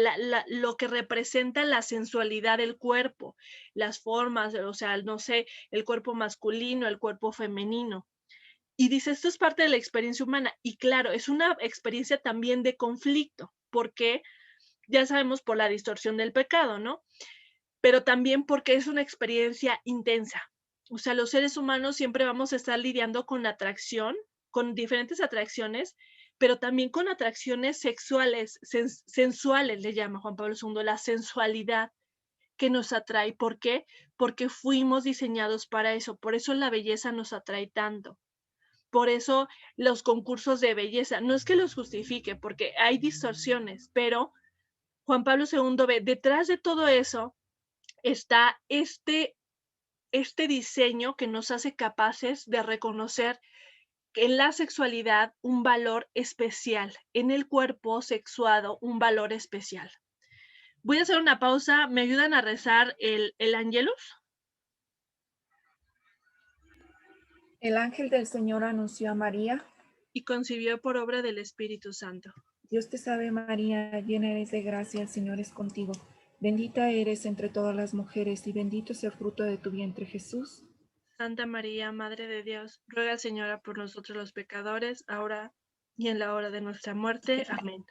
lo que representa la sensualidad del cuerpo, las formas, o sea, no sé, el cuerpo masculino, el cuerpo femenino. Y dice, esto es parte de la experiencia humana. Y claro, es una experiencia también de conflicto, porque ya sabemos por la distorsión del pecado, ¿no? Pero también porque es una experiencia intensa. O sea, los seres humanos siempre vamos a estar lidiando con atracción, con diferentes atracciones, pero también con atracciones sexuales, sensuales, le llama Juan Pablo II, la sensualidad que nos atrae. ¿Por qué? Porque fuimos diseñados para eso. Por eso la belleza nos atrae tanto. Por eso los concursos de belleza, no es que los justifique, porque hay distorsiones, pero Juan Pablo II ve, detrás de todo eso está este diseño que nos hace capaces de reconocer en la sexualidad un valor especial, en el cuerpo sexuado un valor especial. Voy a hacer una pausa. ¿Me ayudan a rezar el Ángelus? El ángel del Señor anunció a María. Y concibió por obra del Espíritu Santo. Dios te salve María, llena eres de gracia, el Señor es contigo. Bendita eres entre todas las mujeres y bendito es el fruto de tu vientre Jesús. Santa María, Madre de Dios, ruega Señora por nosotros los pecadores, ahora y en la hora de nuestra muerte. Amén.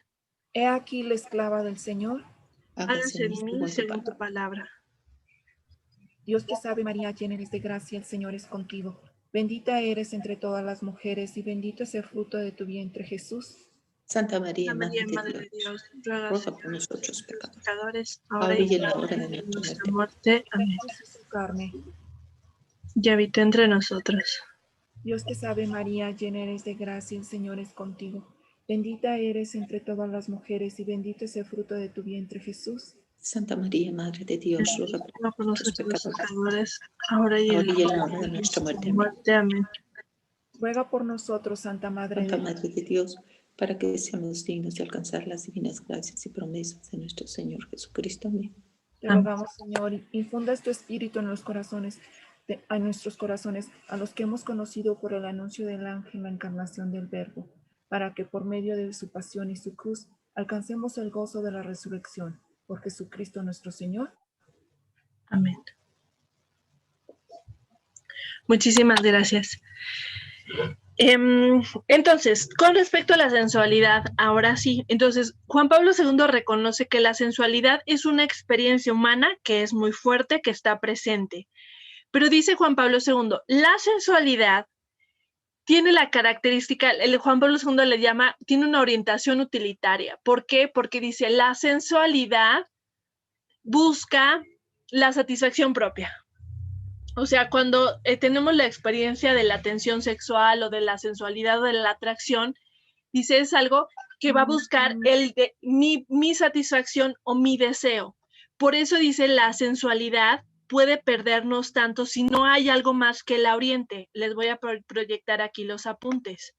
He aquí la esclava del Señor. Hágase en mí según tu palabra. Dios te salve María, llena eres de gracia, el Señor es contigo. Bendita eres entre todas las mujeres y bendito es el fruto de tu vientre Jesús. Santa María, Madre de Dios, ruega por nosotros pecadores, ahora y en la hora de nuestra muerte. Amén. Carne. Y habita entre nosotros. Dios te salve María, llena eres de gracia, el Señor es contigo. Bendita eres entre todas las mujeres y bendito es el fruto de tu vientre Jesús. Santa María, Madre de Dios, ruega por nosotros pecadores, ahora y en la hora de nuestra muerte. Amén. Ruega por nosotros, Santa Madre de Dios, para que seamos dignos de alcanzar las divinas gracias y promesas de nuestro Señor Jesucristo. Amén. Te rogamos, Señor, infundas tu espíritu en los corazones, a nuestros corazones, a los que hemos conocido por el anuncio del ángel la encarnación del Verbo, para que por medio de su pasión y su cruz alcancemos el gozo de la resurrección. Por Jesucristo nuestro Señor. Amén. Muchísimas gracias. Entonces, con respecto a la sensualidad, ahora sí, entonces Juan Pablo II reconoce que la sensualidad es una experiencia humana que es muy fuerte, que está presente. Pero dice Juan Pablo II, la sensualidad tiene la característica, Juan Pablo II le llama, tiene una orientación utilitaria. ¿Por qué? Porque dice, la sensualidad busca la satisfacción propia. O sea, cuando tenemos la experiencia de la tensión sexual o de la sensualidad o de la atracción, dice, es algo que va a buscar mi satisfacción o mi deseo. Por eso dice, la sensualidad puede perdernos tanto si no hay algo más que la oriente. Les voy a proyectar aquí los apuntes.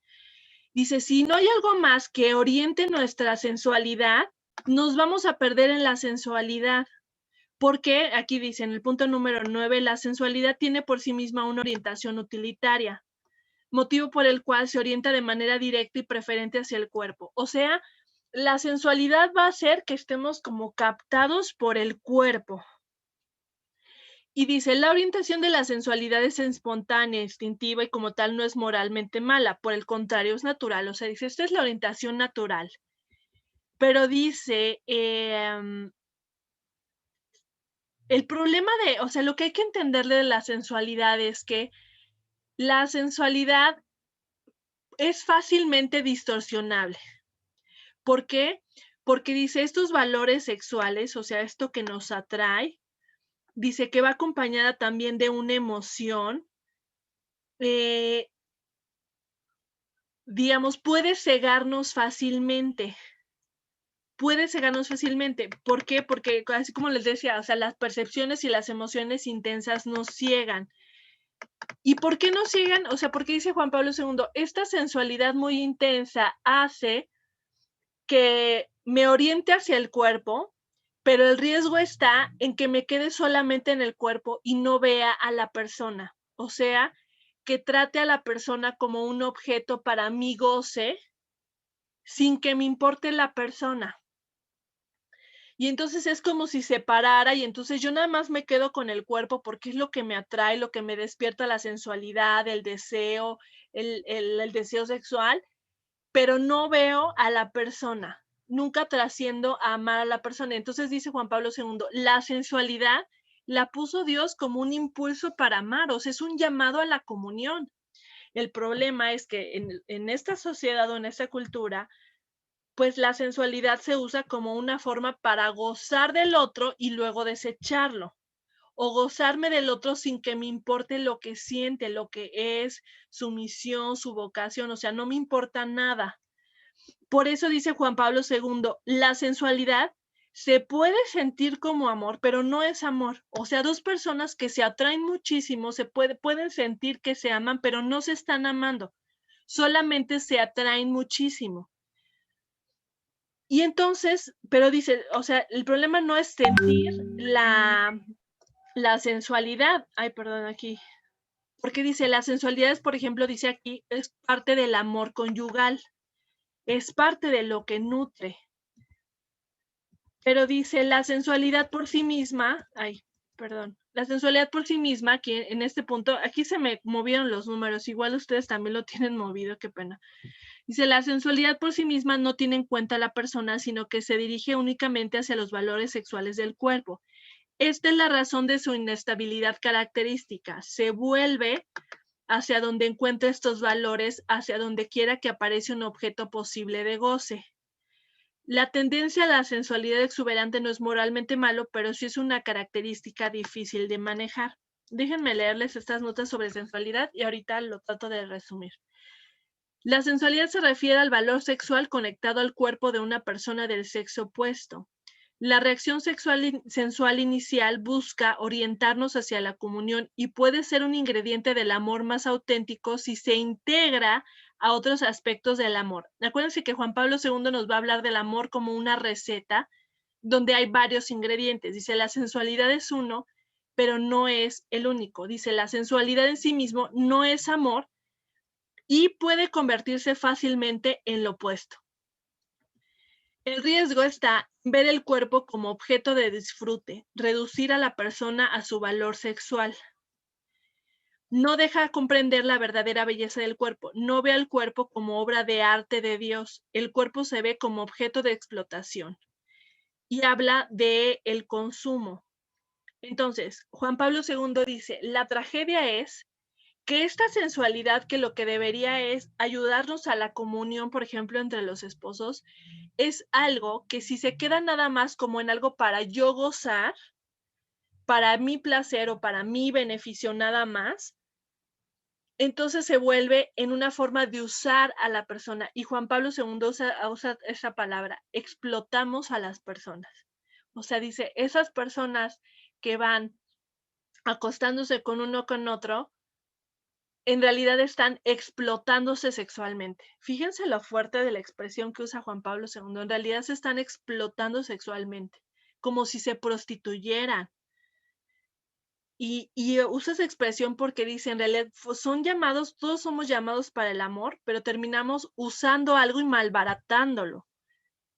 Dice, si no hay algo más que oriente nuestra sensualidad, nos vamos a perder en la sensualidad. Porque aquí dice en el punto número 9, la sensualidad tiene por sí misma una orientación utilitaria, motivo por el cual se orienta de manera directa y preferente hacia el cuerpo. O sea, la sensualidad va a hacer que estemos como captados por el cuerpo. Y dice, la orientación de la sensualidad es espontánea, instintiva y como tal no es moralmente mala, por el contrario es natural. O sea, dice, esta es la orientación natural. Pero dice, el problema o sea, lo que hay que entenderle de la sensualidad es que la sensualidad es fácilmente distorsionable. ¿Por qué? Porque dice, estos valores sexuales, o sea, esto que nos atrae, dice que va acompañada también de una emoción, digamos, puede cegarnos fácilmente. ¿Por qué? Porque así como les decía, o sea, las percepciones y las emociones intensas nos ciegan. ¿Y por qué nos ciegan? O sea, porque dice Juan Pablo II, esta sensualidad muy intensa hace que me oriente hacia el cuerpo, pero el riesgo está en que me quede solamente en el cuerpo y no vea a la persona. O sea, que trate a la persona como un objeto para mi goce sin que me importe la persona. Y entonces es como si se parara y entonces yo nada más me quedo con el cuerpo porque es lo que me atrae, lo que me despierta la sensualidad, el deseo, el deseo sexual, pero no veo a la persona, nunca trasciendo a amar a la persona. Entonces dice Juan Pablo II, la sensualidad la puso Dios como un impulso para amar, o sea, es un llamado a la comunión. El problema es que en esta sociedad o en esta cultura, pues la sensualidad se usa como una forma para gozar del otro y luego desecharlo, o gozarme del otro sin que me importe lo que siente, lo que es, su misión, su vocación, o sea, no me importa nada. Por eso dice Juan Pablo II, la sensualidad se puede sentir como amor, pero no es amor. O sea, dos personas que se atraen muchísimo, pueden sentir que se aman, pero no se están amando, solamente se atraen muchísimo. Y entonces, pero dice, o sea, el problema no es sentir la sensualidad. Ay, perdón, aquí. Porque dice, la sensualidad es, por ejemplo, dice aquí, es parte del amor conyugal, es parte de lo que nutre. Pero dice, la sensualidad por sí misma, la sensualidad por sí misma, aquí en este punto, aquí se me movieron los números, igual ustedes también lo tienen movido, qué pena. Dice, la sensualidad por sí misma no tiene en cuenta a la persona, sino que se dirige únicamente hacia los valores sexuales del cuerpo. Esta es la razón de su inestabilidad característica. Se vuelve hacia donde encuentra estos valores, hacia donde quiera que aparece un objeto posible de goce. La tendencia a la sensualidad exuberante no es moralmente malo, pero sí es una característica difícil de manejar. Déjenme leerles estas notas sobre sensualidad y ahorita lo trato de resumir. La sensualidad se refiere al valor sexual conectado al cuerpo de una persona del sexo opuesto. La reacción sensual inicial busca orientarnos hacia la comunión y puede ser un ingrediente del amor más auténtico si se integra a otros aspectos del amor. Acuérdense que Juan Pablo II nos va a hablar del amor como una receta donde hay varios ingredientes. Dice, la sensualidad es uno, pero no es el único. Dice, la sensualidad en sí mismo no es amor y puede convertirse fácilmente en lo opuesto. El riesgo está en ver el cuerpo como objeto de disfrute, reducir a la persona a su valor sexual. No deja comprender la verdadera belleza del cuerpo, no ve al cuerpo como obra de arte de Dios, el cuerpo se ve como objeto de explotación y habla de el consumo. Entonces, Juan Pablo II dice, la tragedia es que esta sensualidad, que lo que debería es ayudarnos a la comunión, por ejemplo, entre los esposos, es algo que si se queda nada más como en algo para yo gozar, para mi placer o para mi beneficio nada más, entonces se vuelve en una forma de usar a la persona. Y Juan Pablo II usa esa palabra, explotamos a las personas. O sea, dice, esas personas que van acostándose con uno con otro, en realidad están explotándose sexualmente. Fíjense lo fuerte de la expresión que usa Juan Pablo II. En realidad se están explotando sexualmente, como si se prostituyeran. Y usa esa expresión porque dice, en realidad son llamados, todos somos llamados para el amor, pero terminamos usando algo y malbaratándolo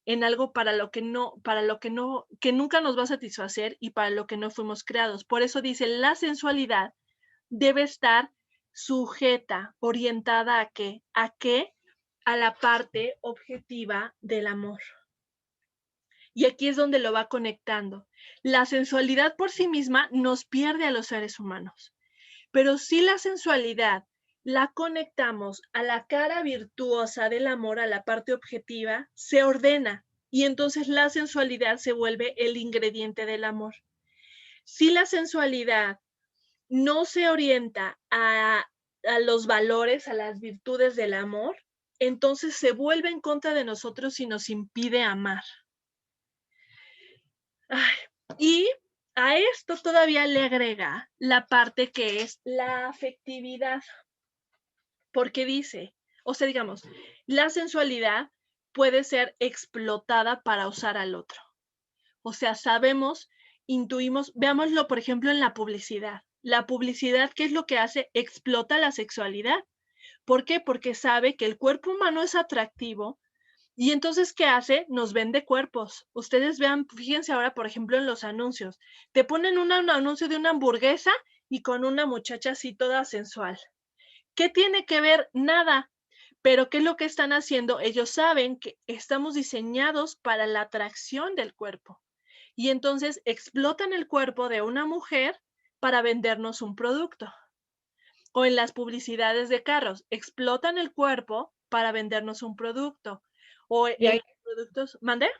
en algo que nunca nos va a satisfacer y para lo que no fuimos creados. Por eso dice, la sensualidad debe estar sujeta, orientada ¿a qué? ¿A qué? A la parte objetiva del amor. Y aquí es donde lo va conectando. La sensualidad por sí misma nos pierde a los seres humanos, pero si la sensualidad la conectamos a la cara virtuosa del amor, a la parte objetiva, se ordena y entonces la sensualidad se vuelve el ingrediente del amor. Si la sensualidad no se orienta a los valores, a las virtudes del amor, entonces se vuelve en contra de nosotros y nos impide amar. Ay, y a esto todavía le agrega la parte que es la afectividad, porque dice, o sea, digamos, la sensualidad puede ser explotada para usar al otro. O sea, sabemos, intuimos, veámoslo, por ejemplo, en la publicidad. La publicidad, ¿qué es lo que hace? Explota la sexualidad. ¿Por qué? Porque sabe que el cuerpo humano es atractivo Y entonces, ¿qué hace? Nos vende cuerpos. Ustedes vean, fíjense ahora, por ejemplo, en los anuncios. Te ponen un anuncio de una hamburguesa y con una muchacha así toda sensual. ¿Qué tiene que ver? Nada. Pero ¿qué es lo que están haciendo? Ellos saben que estamos diseñados para la atracción del cuerpo. Y entonces explotan el cuerpo de una mujer para vendernos un producto. O en las publicidades de carros, explotan el cuerpo para vendernos un producto. O Y en ahí, los productos, ¿mande?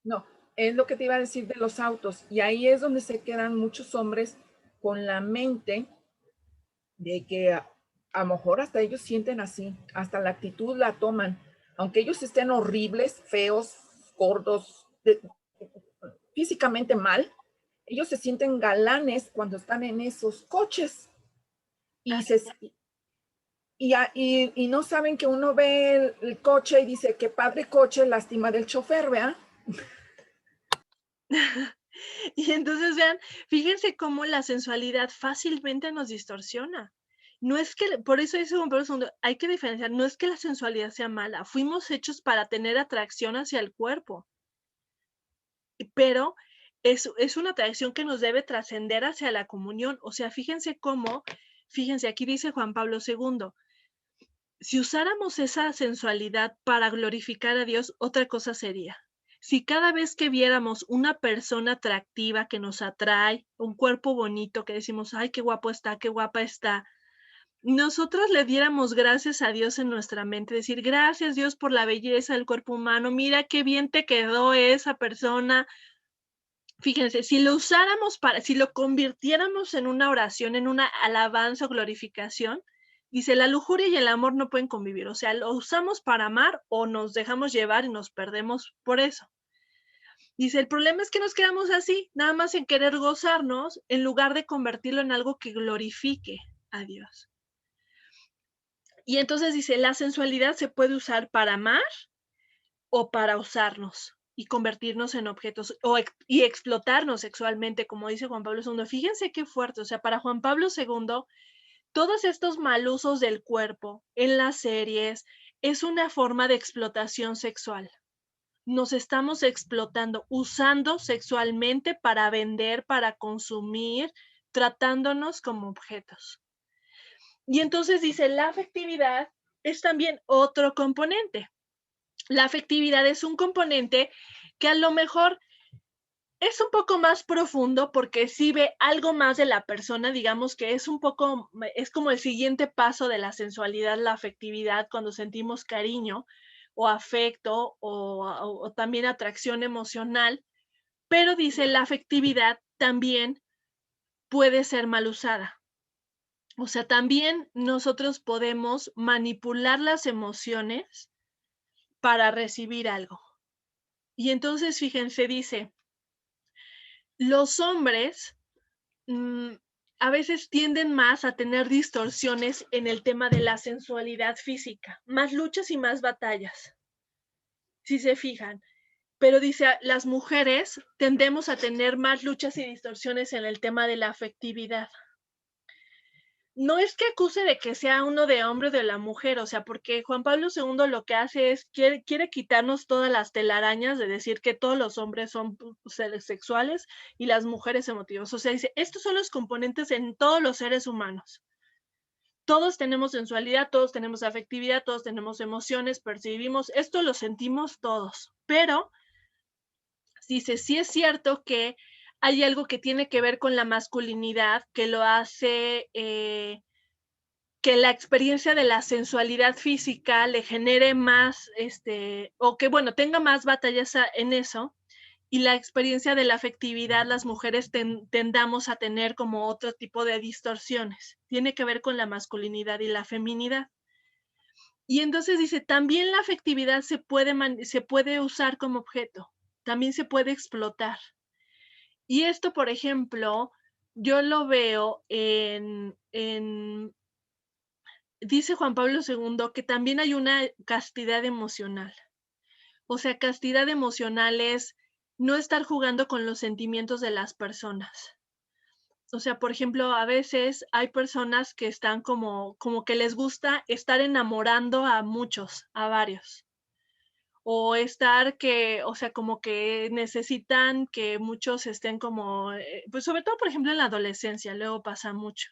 no, es lo que te iba a decir de los autos. Y ahí es donde se quedan muchos hombres con la mente de que a lo mejor hasta ellos sienten así, hasta la actitud la toman. Aunque ellos estén horribles, feos, gordos, físicamente mal, ellos se sienten galanes cuando están en esos coches. Y, y no saben que uno ve el coche y dice, qué padre coche, lástima del chofer, ¿verdad? Y entonces vean, fíjense cómo la sensualidad fácilmente nos distorsiona. No es que, por eso dice Juan Pablo II, hay que diferenciar, no es que la sensualidad sea mala, fuimos hechos para tener atracción hacia el cuerpo, pero es una atracción que nos debe trascender hacia la comunión. O sea, fíjense cómo, fíjense, aquí dice Juan Pablo II, si usáramos esa sensualidad para glorificar a Dios, otra cosa sería. Si cada vez que viéramos una persona atractiva que nos atrae, un cuerpo bonito que decimos, ay, qué guapo está, qué guapa está, nosotros le diéramos gracias a Dios en nuestra mente, decir, gracias Dios por la belleza del cuerpo humano, mira qué bien te quedó esa persona. Fíjense, si lo usáramos si lo convirtiéramos en una oración, en una alabanza o glorificación, dice, la lujuria y el amor no pueden convivir, o sea, lo usamos para amar o nos dejamos llevar y nos perdemos por eso. Dice, el problema es que nos quedamos así, nada más en querer gozarnos, en lugar de convertirlo en algo que glorifique a Dios. Y entonces dice, la sensualidad se puede usar para amar o para usarnos y convertirnos en objetos y explotarnos sexualmente, como dice Juan Pablo II. Fíjense qué fuerte, o sea, para Juan Pablo II, todos estos mal usos del cuerpo en las series es una forma de explotación sexual. Nos estamos explotando, usando sexualmente para vender, para consumir, tratándonos como objetos. Y entonces dice, la afectividad es también otro componente. La afectividad es un componente que a lo mejor es un poco más profundo porque sí ve algo más de la persona, digamos que es como el siguiente paso de la sensualidad, la afectividad, cuando sentimos cariño o afecto o también atracción emocional, pero dice la afectividad también puede ser mal usada. O sea, también nosotros podemos manipular las emociones para recibir algo. Y entonces, fíjense, dice, los hombres a veces tienden más a tener distorsiones en el tema de la sensualidad física, más luchas y más batallas, si se fijan. Pero dice, las mujeres tendemos a tener más luchas y distorsiones en el tema de la afectividad. No es que acuse de que sea uno de hombre o de la mujer, o sea, porque Juan Pablo II lo que hace es, quiere quitarnos todas las telarañas de decir que todos los hombres son seres sexuales y las mujeres emotivas. O sea, dice, estos son los componentes en todos los seres humanos. Todos tenemos sensualidad, todos tenemos afectividad, todos tenemos emociones, percibimos, esto lo sentimos todos, pero dice, sí es cierto que hay algo que tiene que ver con la masculinidad, que lo hace, que la experiencia de la sensualidad física le genere más, o que, bueno, tenga más batallas en eso, y la experiencia de la afectividad, las mujeres tendamos a tener como otro tipo de distorsiones. Tiene que ver con la masculinidad y la feminidad. Y entonces dice, también la afectividad se puede usar como objeto, también se puede explotar. Y esto, por ejemplo, yo lo veo dice Juan Pablo II que también hay una castidad emocional. O sea, castidad emocional es no estar jugando con los sentimientos de las personas. O sea, por ejemplo, a veces hay personas que están como que les gusta estar enamorando a muchos, a varios. o estar que, o sea, como que necesitan que muchos estén como, pues sobre todo, por ejemplo, en la adolescencia, luego pasa mucho.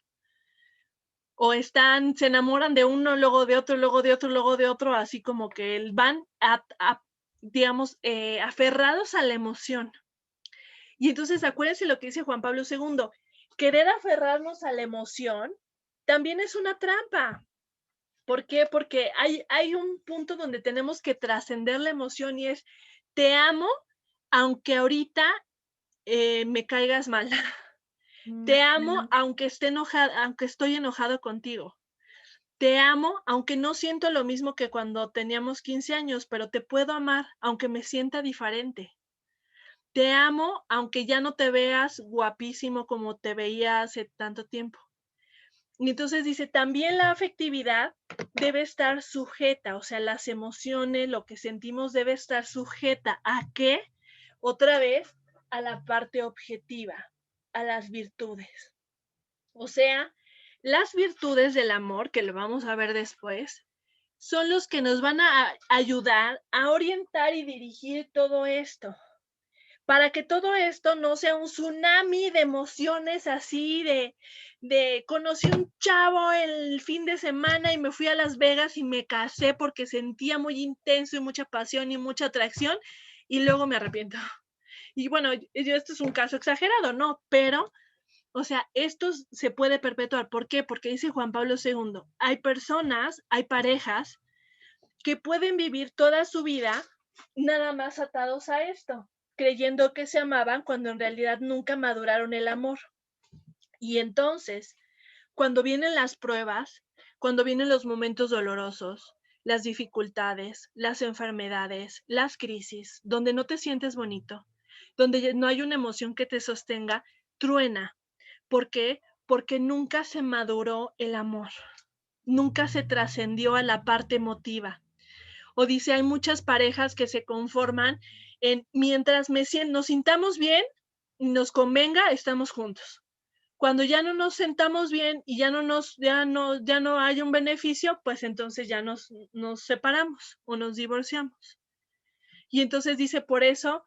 O están, se enamoran de uno, luego de otro, luego de otro, luego de otro, así como que van, digamos, aferrados a la emoción. Y entonces acuérdense lo que dice Juan Pablo II, querer aferrarnos a la emoción también es una trampa. ¿Por qué? Porque hay un punto donde tenemos que trascender la emoción y es, te amo, aunque ahorita me caigas mal. Te amo, aunque esté enojada, aunque estoy enojado contigo. Te amo, aunque no siento lo mismo que cuando teníamos 15 años, pero te puedo amar, aunque me sienta diferente. Te amo, aunque ya no te veas guapísimo como te veía hace tanto tiempo. Y entonces dice, también la afectividad debe estar sujeta, o sea, las emociones, lo que sentimos debe estar sujeta ¿a qué? Otra vez, a la parte objetiva, a las virtudes. O sea, las virtudes del amor, que lo vamos a ver después, son los que nos van a ayudar a orientar y dirigir todo esto. Para que todo esto no sea un tsunami de emociones así de conocí un chavo el fin de semana y me fui a Las Vegas y me casé porque sentía muy intenso y mucha pasión y mucha atracción y luego me arrepiento. Y bueno, esto es un caso exagerado, ¿no? Pero, o sea, esto se puede perpetuar. ¿Por qué? Porque dice Juan Pablo II, hay personas, hay parejas que pueden vivir toda su vida nada más atados a esto, creyendo que se amaban cuando en realidad nunca maduraron el amor. Y entonces, cuando vienen las pruebas, cuando vienen los momentos dolorosos, las dificultades, las enfermedades, las crisis, donde no te sientes bonito, donde no hay una emoción que te sostenga, truena. ¿Por qué? Porque nunca se maduró el amor, nunca se trascendió a la parte emotiva. O dice, hay muchas parejas que se conforman en mientras nos sintamos bien y nos convenga, estamos juntos. Cuando ya no nos sentamos bien y ya no hay un beneficio, pues entonces ya nos separamos o nos divorciamos. Y entonces dice, por eso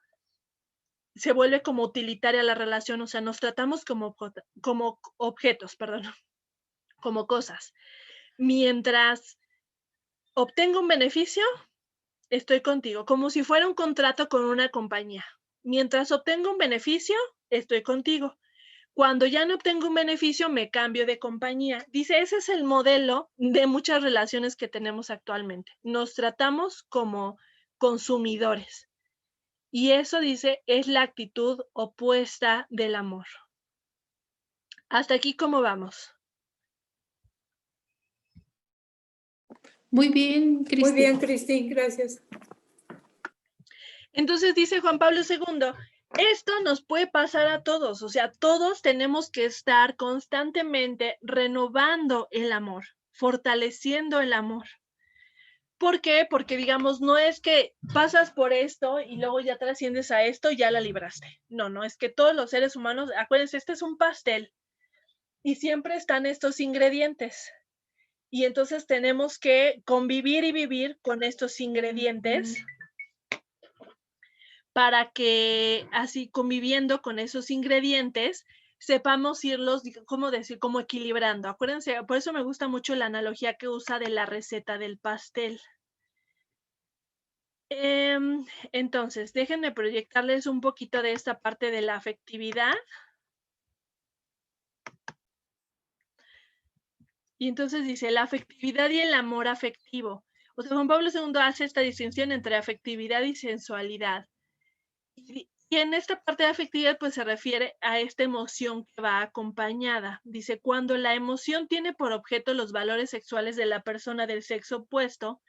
se vuelve como utilitaria la relación, o sea, nos tratamos como objetos, perdón, como cosas. Mientras obtengo un beneficio, estoy contigo, como si fuera un contrato con una compañía. Mientras obtengo un beneficio, estoy contigo. Cuando ya no obtengo un beneficio, me cambio de compañía. Dice, ese es el modelo de muchas relaciones que tenemos actualmente. Nos tratamos como consumidores. Y eso, dice, es la actitud opuesta del amor. Hasta aquí, ¿cómo vamos? Muy bien, Cristi. Muy bien, Cristi, gracias. Entonces dice Juan Pablo II, esto nos puede pasar a todos, o sea, todos tenemos que estar constantemente renovando el amor, fortaleciendo el amor. ¿Por qué? Porque, digamos, no es que pasas por esto y luego ya trasciendes a esto y ya la libraste. No, es que todos los seres humanos, acuérdense, este es un pastel y siempre están estos ingredientes. Y entonces tenemos que convivir y vivir con estos ingredientes para que así conviviendo con esos ingredientes sepamos irlos, ¿cómo decir? Como equilibrando. Acuérdense, por eso me gusta mucho la analogía que usa de la receta del pastel. Entonces, déjenme proyectarles un poquito de esta parte de la afectividad. Y entonces dice, la afectividad y el amor afectivo. O sea, Juan Pablo II hace esta distinción entre afectividad y sensualidad. Y en esta parte de afectividad, pues se refiere a esta emoción que va acompañada. Dice, cuando la emoción tiene por objeto los valores sexuales de la persona del sexo opuesto,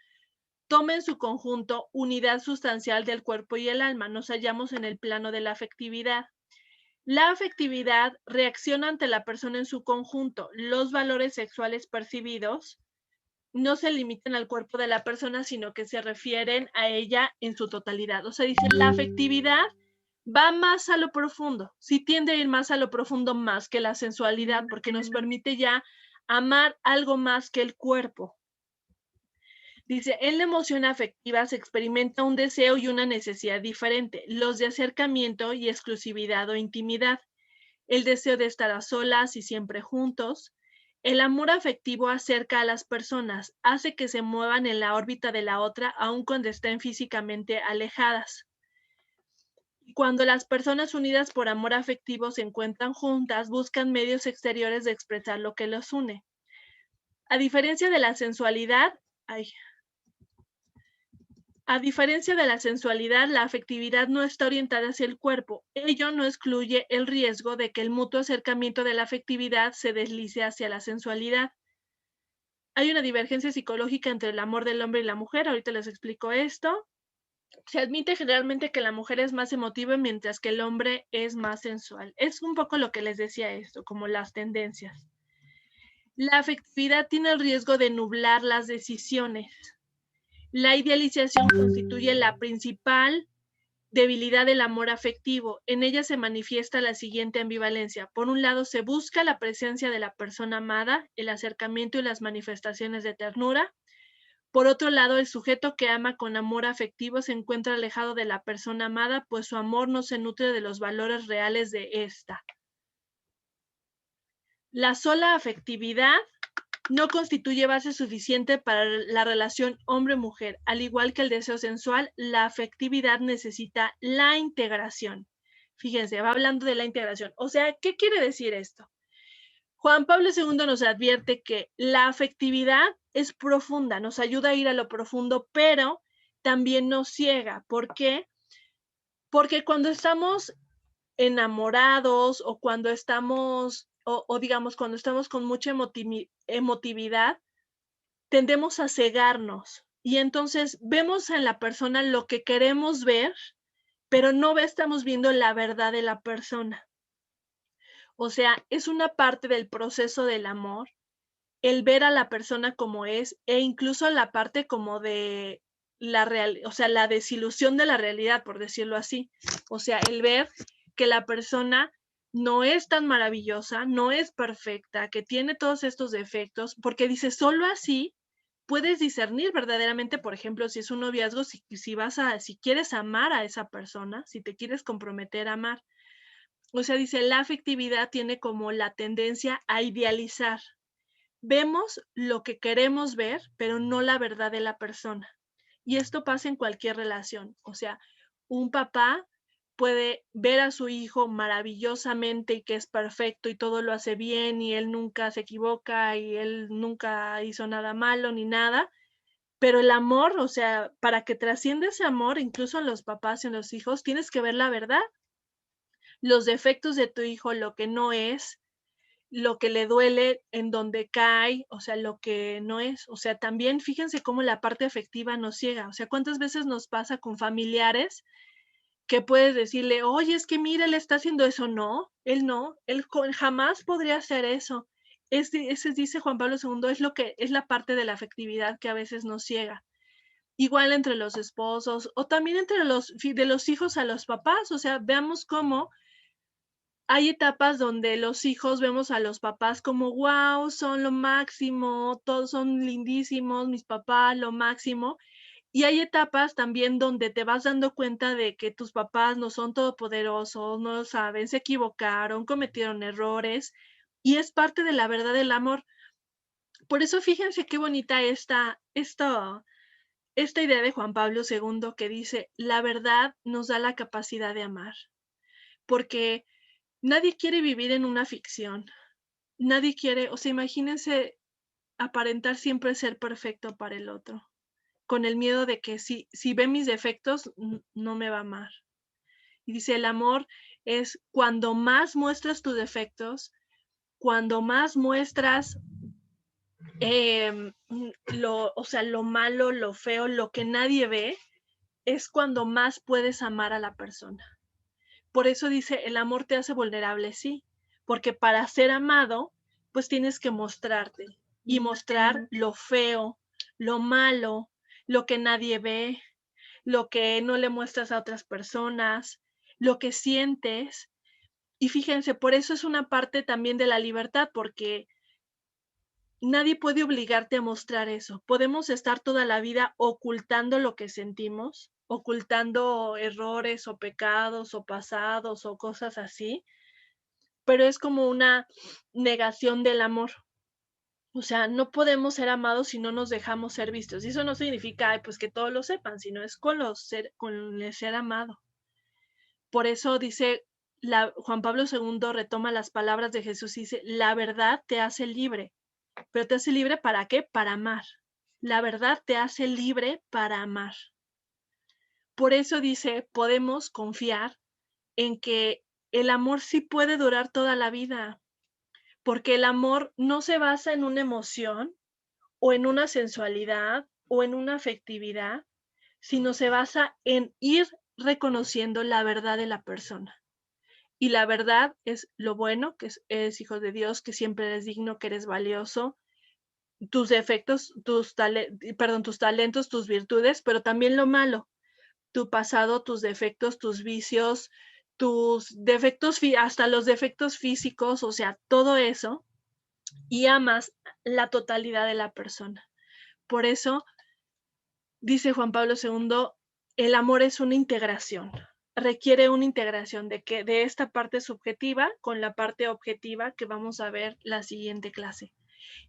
toma en su conjunto unidad sustancial del cuerpo y el alma. Nos hallamos en el plano de la afectividad. La afectividad reacciona ante la persona en su conjunto. Los valores sexuales percibidos no se limitan al cuerpo de la persona, sino que se refieren a ella en su totalidad. O sea, dice, la afectividad va más a lo profundo, sí tiende a ir más a lo profundo más que la sensualidad, porque nos permite ya amar algo más que el cuerpo. Dice, en la emoción afectiva se experimenta un deseo y una necesidad diferente, los de acercamiento y exclusividad o intimidad, el deseo de estar a solas y siempre juntos. El amor afectivo acerca a las personas, hace que se muevan en la órbita de la otra, aun cuando estén físicamente alejadas. Cuando las personas unidas por amor afectivo se encuentran juntas, buscan medios exteriores de expresar lo que los une. A diferencia de la sensualidad, la afectividad no está orientada hacia el cuerpo. Ello no excluye el riesgo de que el mutuo acercamiento de la afectividad se deslice hacia la sensualidad. Hay una divergencia psicológica entre el amor del hombre y la mujer. Ahorita les explico esto. Se admite generalmente que la mujer es más emotiva mientras que el hombre es más sensual. Es un poco lo que les decía esto, como las tendencias. La afectividad tiene el riesgo de nublar las decisiones. La idealización constituye la principal debilidad del amor afectivo. En ella se manifiesta la siguiente ambivalencia. Por un lado, se busca la presencia de la persona amada, el acercamiento y las manifestaciones de ternura. Por otro lado, el sujeto que ama con amor afectivo se encuentra alejado de la persona amada, pues su amor no se nutre de los valores reales de ésta. La sola afectividad no constituye base suficiente para la relación hombre-mujer. Al igual que el deseo sensual, la afectividad necesita la integración. Fíjense, va hablando de la integración. O sea, ¿qué quiere decir esto? Juan Pablo II nos advierte que la afectividad es profunda, nos ayuda a ir a lo profundo, pero también nos ciega. ¿Por qué? Porque cuando estamos enamorados o cuando estamos, digamos, cuando estamos con mucha emotividad, tendemos a cegarnos y entonces vemos en la persona lo que queremos ver, pero no estamos viendo la verdad de la persona. O sea, es una parte del proceso del amor, el ver a la persona como es e incluso la parte como de o sea, la desilusión de la realidad, por decirlo así. O sea, el ver que la persona no es tan maravillosa, no es perfecta, que tiene todos estos defectos, porque dice, solo así puedes discernir verdaderamente, por ejemplo, si es un noviazgo, si quieres amar a esa persona, si te quieres comprometer a amar. O sea, dice, la afectividad tiene como la tendencia a idealizar. Vemos lo que queremos ver, pero no la verdad de la persona. Y esto pasa en cualquier relación. O sea, un papá puede ver a su hijo maravillosamente y que es perfecto y todo lo hace bien y él nunca se equivoca y él nunca hizo nada malo ni nada, pero el amor, o sea, para que trascienda ese amor, incluso en los papás y en los hijos, tienes que ver la verdad, los defectos de tu hijo, lo que no es, lo que le duele, en donde cae, o sea, lo que no es. O sea, también fíjense cómo la parte afectiva nos ciega. O sea, ¿cuántas veces nos pasa con familiares que puedes decirle, oye, es que mira, él está haciendo eso? No, él jamás podría hacer eso. Ese dice Juan Pablo II, es la parte de la afectividad que a veces nos ciega. Igual entre los esposos o también entre de los hijos a los papás. O sea, veamos cómo hay etapas donde los hijos vemos a los papás como, wow, son lo máximo, todos son lindísimos, mis papás, lo máximo. Y hay etapas también donde te vas dando cuenta de que tus papás no son todopoderosos, no lo saben, se equivocaron, cometieron errores, y es parte de la verdad del amor. Por eso fíjense qué bonita esta idea de Juan Pablo II que dice, la verdad nos da la capacidad de amar, porque nadie quiere vivir en una ficción. Nadie quiere, o sea, imagínense aparentar siempre ser perfecto para el otro, con el miedo de que si ve mis defectos, no me va a amar. Y dice, el amor es cuando más muestras tus defectos, cuando más muestras lo malo, lo feo, lo que nadie ve, es cuando más puedes amar a la persona. Por eso dice, el amor te hace vulnerable, sí, porque para ser amado, pues tienes que mostrarte y mostrar lo feo, lo malo, lo que nadie ve, lo que no le muestras a otras personas, lo que sientes. Y fíjense, por eso es una parte también de la libertad, porque nadie puede obligarte a mostrar eso. Podemos estar toda la vida ocultando lo que sentimos, ocultando errores o pecados o pasados o cosas así, pero es como una negación del amor. O sea, no podemos ser amados si no nos dejamos ser vistos. Y eso no significa, ay, pues que todos lo sepan, sino es con el ser amado. Por eso dice Juan Pablo II retoma las palabras de Jesús y dice, la verdad te hace libre. ¿Pero te hace libre para qué? Para amar. La verdad te hace libre para amar. Por eso dice, podemos confiar en que el amor sí puede durar toda la vida, porque el amor no se basa en una emoción o en una sensualidad o en una afectividad, sino se basa en ir reconociendo la verdad de la persona. Y la verdad es lo bueno, que eres hijo de Dios, que siempre eres digno, que eres valioso, tus defectos, tus talentos, tus virtudes, pero también lo malo, tu pasado, tus defectos, tus vicios, tus defectos, hasta los defectos físicos, o sea, todo eso, y amas la totalidad de la persona. Por eso, dice Juan Pablo II, el amor es una integración, requiere una integración de esta parte subjetiva con la parte objetiva que vamos a ver la siguiente clase.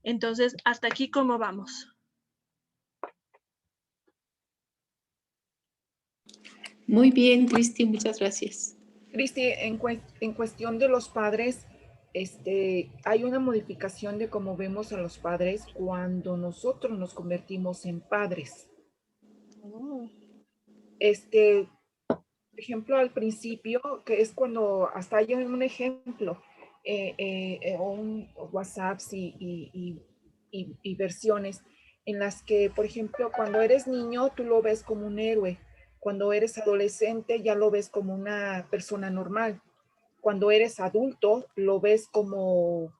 Entonces, hasta aquí, ¿cómo vamos? Muy bien, Cristi, muchas gracias. Cristi, en cuestión de los padres, hay una modificación de cómo vemos a los padres cuando nosotros nos convertimos en padres. Por ejemplo, al principio, que es cuando hasta hay un ejemplo, o un WhatsApp y versiones en las que, por ejemplo, cuando eres niño, tú lo ves como un héroe. Cuando eres adolescente, ya lo ves como una persona normal. Cuando eres adulto, lo ves como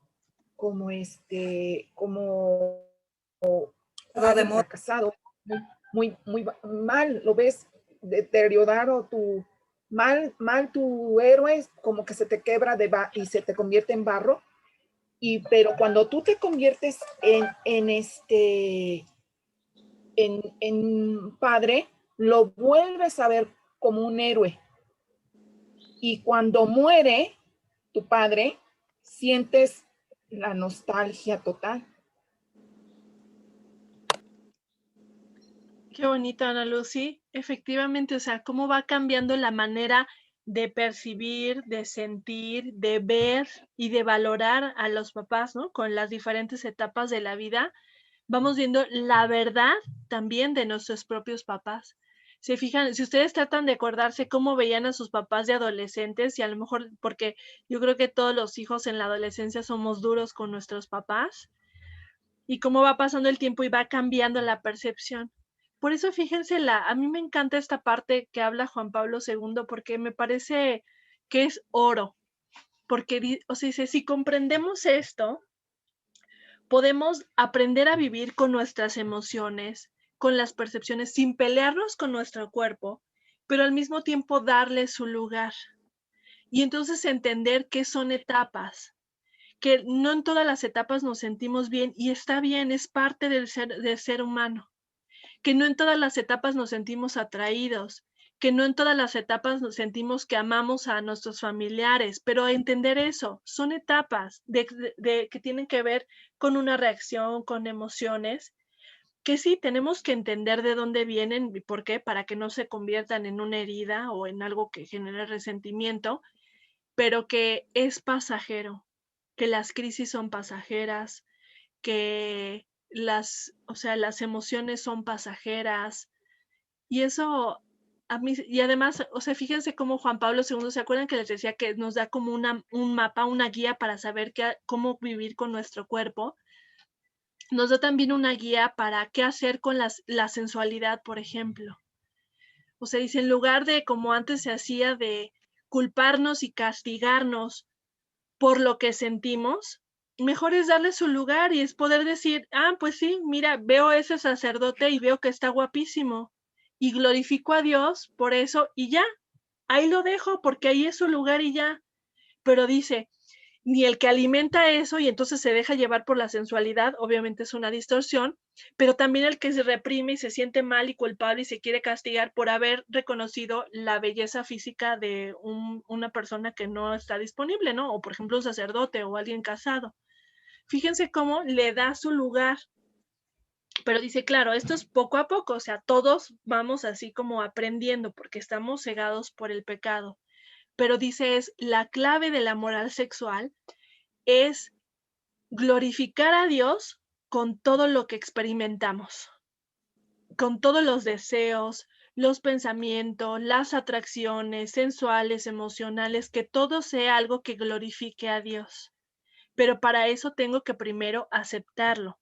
fracasado, muy mal, lo ves deteriorado, mal tu héroe, como que se te quebra y se te convierte en barro. Pero cuando tú te conviertes en padre, lo vuelves a ver como un héroe. Y cuando muere tu padre, sientes la nostalgia total. Qué bonito, Ana Lucy. Efectivamente, o sea, cómo va cambiando la manera de percibir, de sentir, de ver y de valorar a los papás, ¿no? Con las diferentes etapas de la vida, vamos viendo la verdad también de nuestros propios papás. Se fijan, si ustedes tratan de acordarse cómo veían a sus papás de adolescentes, y a lo mejor, porque yo creo que todos los hijos en la adolescencia somos duros con nuestros papás, y cómo va pasando el tiempo y va cambiando la percepción. Por eso fíjense, a mí me encanta esta parte que habla Juan Pablo II, porque me parece que es oro, porque, o sea, dice, si comprendemos esto, podemos aprender a vivir con nuestras emociones, con las percepciones, sin pelearnos con nuestro cuerpo, pero al mismo tiempo darle su lugar. Y entonces entender que son etapas, que no en todas las etapas nos sentimos bien, y está bien, es parte del ser humano. Que no en todas las etapas nos sentimos atraídos, que no en todas las etapas nos sentimos que amamos a nuestros familiares, pero entender eso, son etapas que tienen que ver con una reacción, con emociones, que sí, tenemos que entender de dónde vienen y por qué, para que no se conviertan en una herida o en algo que genere resentimiento, pero que es pasajero, que las crisis son pasajeras, que las emociones son pasajeras, y eso a mí, y además, o sea, fíjense cómo Juan Pablo II, ¿se acuerdan que les decía que nos da como un mapa, una guía para saber cómo vivir con nuestro cuerpo? Nos da también una guía para qué hacer con la sensualidad, por ejemplo. O sea, dice, en lugar de como antes se hacía de culparnos y castigarnos por lo que sentimos, mejor es darle su lugar y es poder decir, pues sí, mira, veo a ese sacerdote y veo que está guapísimo y glorifico a Dios por eso y ya, ahí lo dejo porque ahí es su lugar y ya. Pero dice, ni el que alimenta eso y entonces se deja llevar por la sensualidad, obviamente es una distorsión, pero también el que se reprime y se siente mal y culpable y se quiere castigar por haber reconocido la belleza física de una persona que no está disponible, ¿no? O por ejemplo un sacerdote o alguien casado. Fíjense cómo le da su lugar. Pero dice, claro, esto es poco a poco, o sea, todos vamos así como aprendiendo porque estamos cegados por el pecado. Pero dice, es la clave de la moral sexual es glorificar a Dios con todo lo que experimentamos, con todos los deseos, los pensamientos, las atracciones sensuales, emocionales, que todo sea algo que glorifique a Dios. Pero para eso tengo que primero aceptarlo.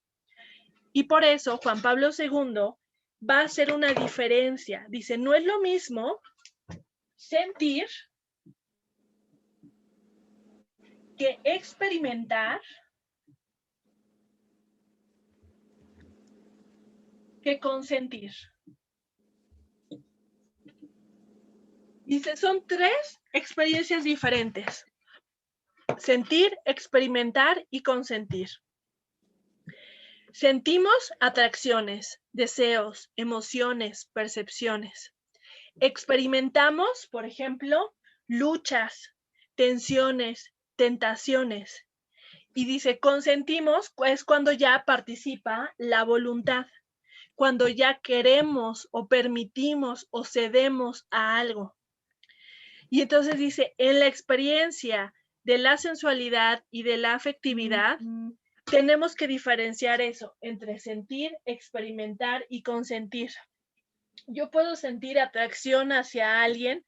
Y por eso Juan Pablo II va a hacer una diferencia. Dice, no es lo mismo sentir que experimentar, que consentir. Dice, son tres experiencias diferentes. Sentir, experimentar y consentir. Sentimos atracciones, deseos, emociones, percepciones. Experimentamos, por ejemplo, luchas, tensiones, tentaciones. Y dice, consentimos es cuando ya participa la voluntad, cuando ya queremos o permitimos o cedemos a algo. Y entonces dice, en la experiencia de la sensualidad y de la afectividad, tenemos que diferenciar eso entre sentir, experimentar y consentir. Yo puedo sentir atracción hacia alguien,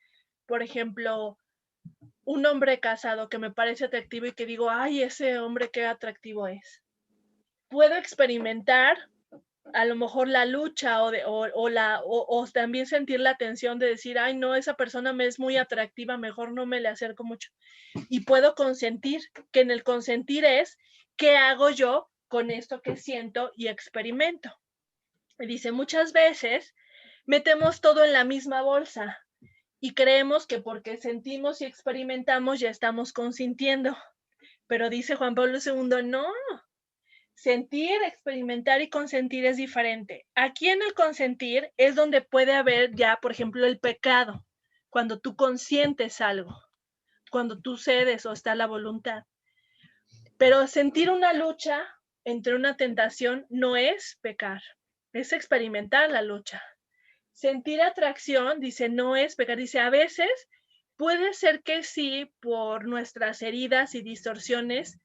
por ejemplo, un hombre casado que me parece atractivo y que digo, ay, ese hombre qué atractivo es. Puedo experimentar a lo mejor la lucha o también sentir la tensión de decir, ay, no, esa persona me es muy atractiva, mejor no me le acerco mucho. Y puedo consentir, que en el consentir es, ¿qué hago yo con esto que siento y experimento? Y dice, muchas veces metemos todo en la misma bolsa y creemos que porque sentimos y experimentamos ya estamos consintiendo. Pero dice Juan Pablo II, no, sentir, experimentar y consentir es diferente. Aquí en el consentir es donde puede haber ya, por ejemplo, el pecado, cuando tú consientes algo, cuando tú cedes o está la voluntad. Pero sentir una lucha entre una tentación no es pecar, es experimentar la lucha. Sentir atracción, dice, no es pecar, dice, a veces puede ser que sí, por nuestras heridas y distorsiones,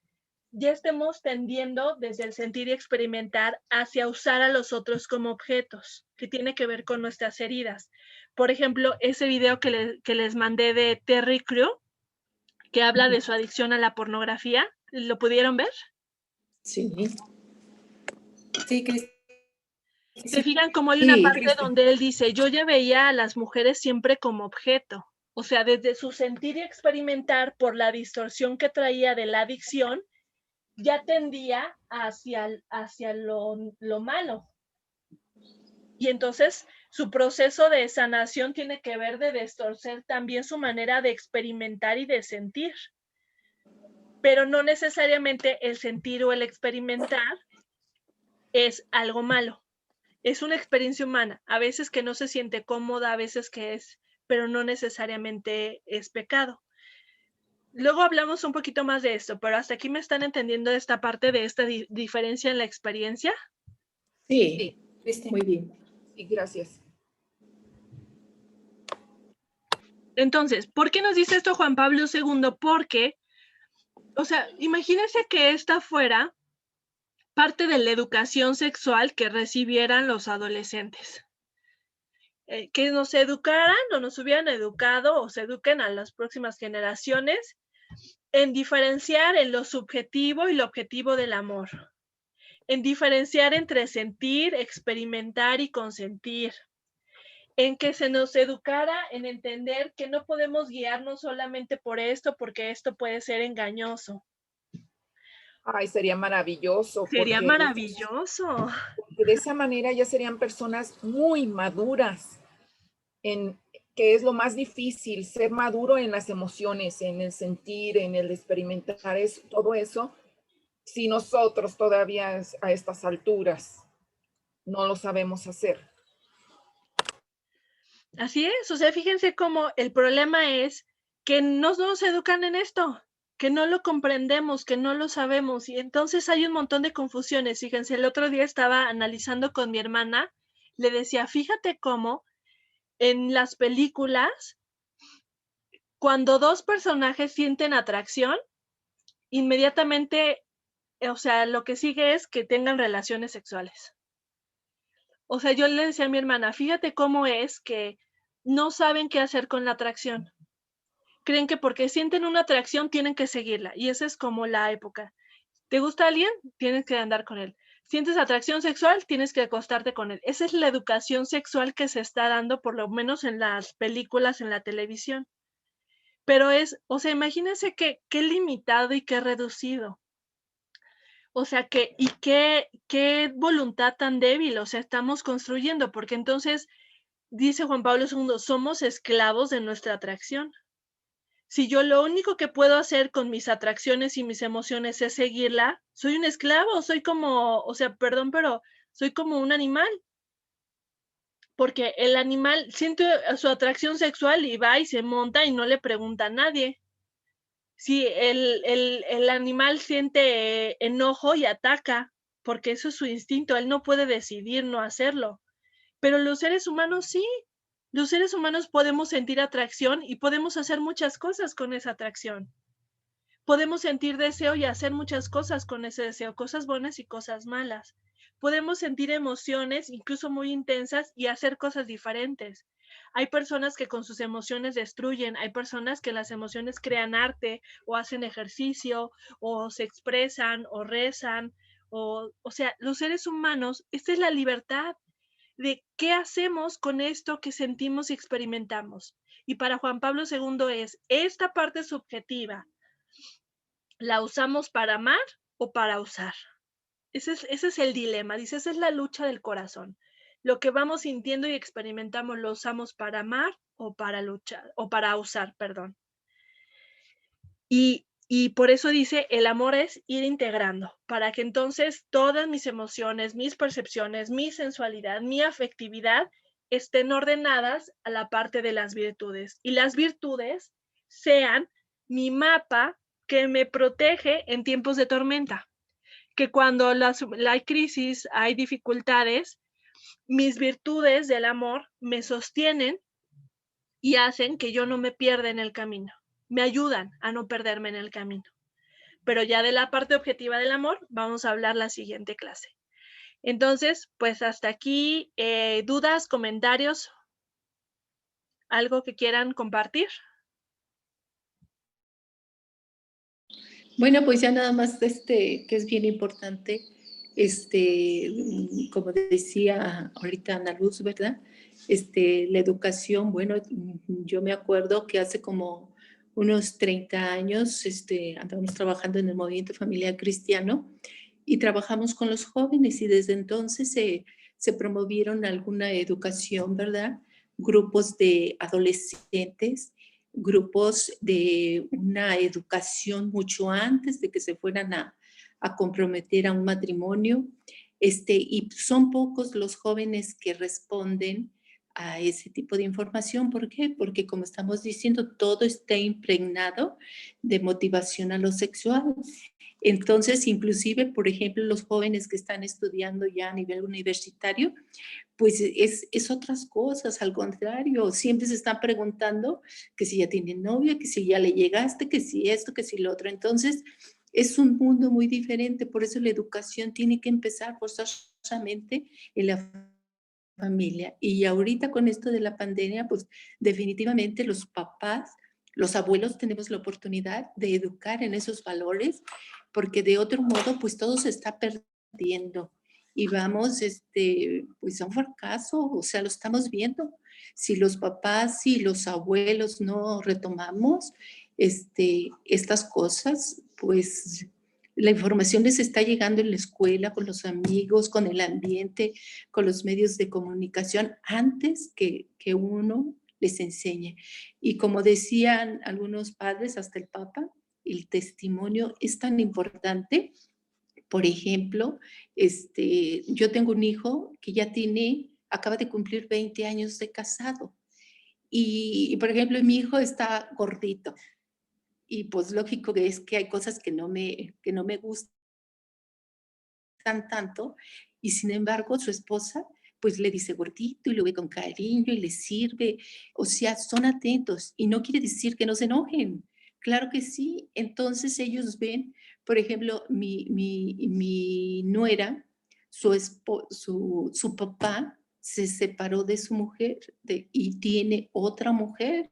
ya estemos tendiendo desde el sentir y experimentar hacia usar a los otros como objetos, que tiene que ver con nuestras heridas. Por ejemplo, ese video que les mandé de Terry Crew, que habla de su adicción a la pornografía, ¿lo pudieron ver? Sí. Sí, Cristi. Se fijan como hay una parte donde él dice, yo ya veía a las mujeres siempre como objeto. O sea, desde su sentir y experimentar por la distorsión que traía de la adicción, ya tendía hacia lo malo. Y entonces su proceso de sanación tiene que ver de distorcer también su manera de experimentar y de sentir. Pero no necesariamente el sentir o el experimentar es algo malo. Es una experiencia humana, a veces que no se siente cómoda, a veces que es, pero no necesariamente es pecado. Luego hablamos un poquito más de esto, pero hasta aquí me están entendiendo esta parte de esta diferencia en la experiencia. Sí, muy bien. Sí, gracias. Entonces, ¿por qué nos dice esto Juan Pablo II? Porque, o sea, imagínense que esta fuera parte de la educación sexual que recibieran los adolescentes. Que nos educaran o nos hubieran educado o se eduquen a las próximas generaciones en diferenciar en lo subjetivo y lo objetivo del amor, en diferenciar entre sentir, experimentar y consentir, en que se nos educara en entender que no podemos guiarnos solamente por esto, porque esto puede ser engañoso. Ay, sería maravilloso. Sería maravilloso. Porque de esa manera ya serían personas muy maduras en que es lo más difícil, ser maduro en las emociones, en el sentir, en el experimentar todo eso, si nosotros todavía a estas alturas no lo sabemos hacer. Así es, o sea, fíjense cómo el problema es que no nos educan en esto, que no lo comprendemos, que no lo sabemos, y entonces hay un montón de confusiones. Fíjense, el otro día estaba analizando con mi hermana, le decía, fíjate cómo en las películas, cuando dos personajes sienten atracción, inmediatamente, o sea, lo que sigue es que tengan relaciones sexuales. O sea, yo le decía a mi hermana, fíjate cómo es que no saben qué hacer con la atracción. Creen que porque sienten una atracción tienen que seguirla, y esa es como la época. ¿Te gusta alguien? Tienes que andar con él. ¿Sientes atracción sexual? Tienes que acostarte con él. Esa es la educación sexual que se está dando, por lo menos en las películas, en la televisión. Pero es, o sea, imagínense qué limitado y qué reducido. O sea, qué voluntad tan débil, o sea, estamos construyendo, porque entonces, dice Juan Pablo II, somos esclavos de nuestra atracción. Si yo lo único que puedo hacer con mis atracciones y mis emociones es seguirla, soy un esclavo, soy como, o sea, perdón, pero soy como un animal. Porque el animal siente su atracción sexual y va y se monta y no le pregunta a nadie. Si el animal siente enojo y ataca, porque eso es su instinto, él no puede decidir no hacerlo. Pero los seres humanos sí. Los seres humanos podemos sentir atracción y podemos hacer muchas cosas con esa atracción. Podemos sentir deseo y hacer muchas cosas con ese deseo, cosas buenas y cosas malas. Podemos sentir emociones, incluso muy intensas, y hacer cosas diferentes. Hay personas que con sus emociones destruyen, hay personas que las emociones crean arte, o hacen ejercicio, o se expresan, o rezan, o sea, los seres humanos, esta es la libertad de qué hacemos con esto que sentimos y experimentamos. Y para Juan Pablo II es, esta parte subjetiva, ¿la usamos para amar o para usar? Ese es el dilema, dice, esa es la lucha del corazón. Lo que vamos sintiendo y experimentamos, ¿lo usamos para amar o para luchar, o para usar, perdón? Y por eso dice, el amor es ir integrando, para que entonces todas mis emociones, mis percepciones, mi sensualidad, mi afectividad estén ordenadas a la parte de las virtudes. Y las virtudes sean mi mapa que me protege en tiempos de tormenta. Que cuando hay crisis, hay dificultades, mis virtudes del amor me sostienen y hacen que yo no me pierda en el camino. Me ayudan a no perderme en el camino. Pero ya de la parte objetiva del amor, vamos a hablar la siguiente clase. Entonces, pues hasta aquí, dudas, comentarios, algo que quieran compartir. Bueno, pues ya nada más que es bien importante, como decía ahorita Ana Luz, ¿verdad? La educación, bueno, yo me acuerdo que hace como unos 30 años andábamos trabajando en el movimiento familiar cristiano y trabajamos con los jóvenes y desde entonces se promovieron alguna educación, ¿verdad? Grupos de adolescentes, grupos de una educación mucho antes de que se fueran a comprometer a un matrimonio. Y son pocos los jóvenes que responden a ese tipo de información. ¿Por qué? Porque como estamos diciendo, todo está impregnado de motivación a lo sexual. Entonces, inclusive, por ejemplo, los jóvenes que están estudiando ya a nivel universitario, pues es otras cosas, al contrario, siempre se están preguntando que si ya tienen novia, que si ya le llegaste, que si esto, que si lo otro. Entonces, es un mundo muy diferente, por eso la educación tiene que empezar forzosamente en la familia. Y ahorita con esto de la pandemia, pues definitivamente los papás, los abuelos tenemos la oportunidad de educar en esos valores, porque de otro modo, pues todo se está perdiendo y vamos, pues a un fracaso, o sea, lo estamos viendo. Si los papás y los abuelos no retomamos estas cosas, pues la información les está llegando en la escuela, con los amigos, con el ambiente, con los medios de comunicación, antes que uno les enseñe. Y como decían algunos padres, hasta el Papa, el testimonio es tan importante. Por ejemplo, yo tengo un hijo que ya acaba de cumplir 20 años de casado. Y, por ejemplo, mi hijo está gordito. Y pues lógico que es que hay cosas que no me gustan tanto. Y sin embargo, su esposa pues le dice gordito y lo ve con cariño y le sirve. O sea, son atentos y no quiere decir que no se enojen. Claro que sí. Entonces ellos ven, por ejemplo, mi nuera, su papá se separó de su mujer y tiene otra mujer.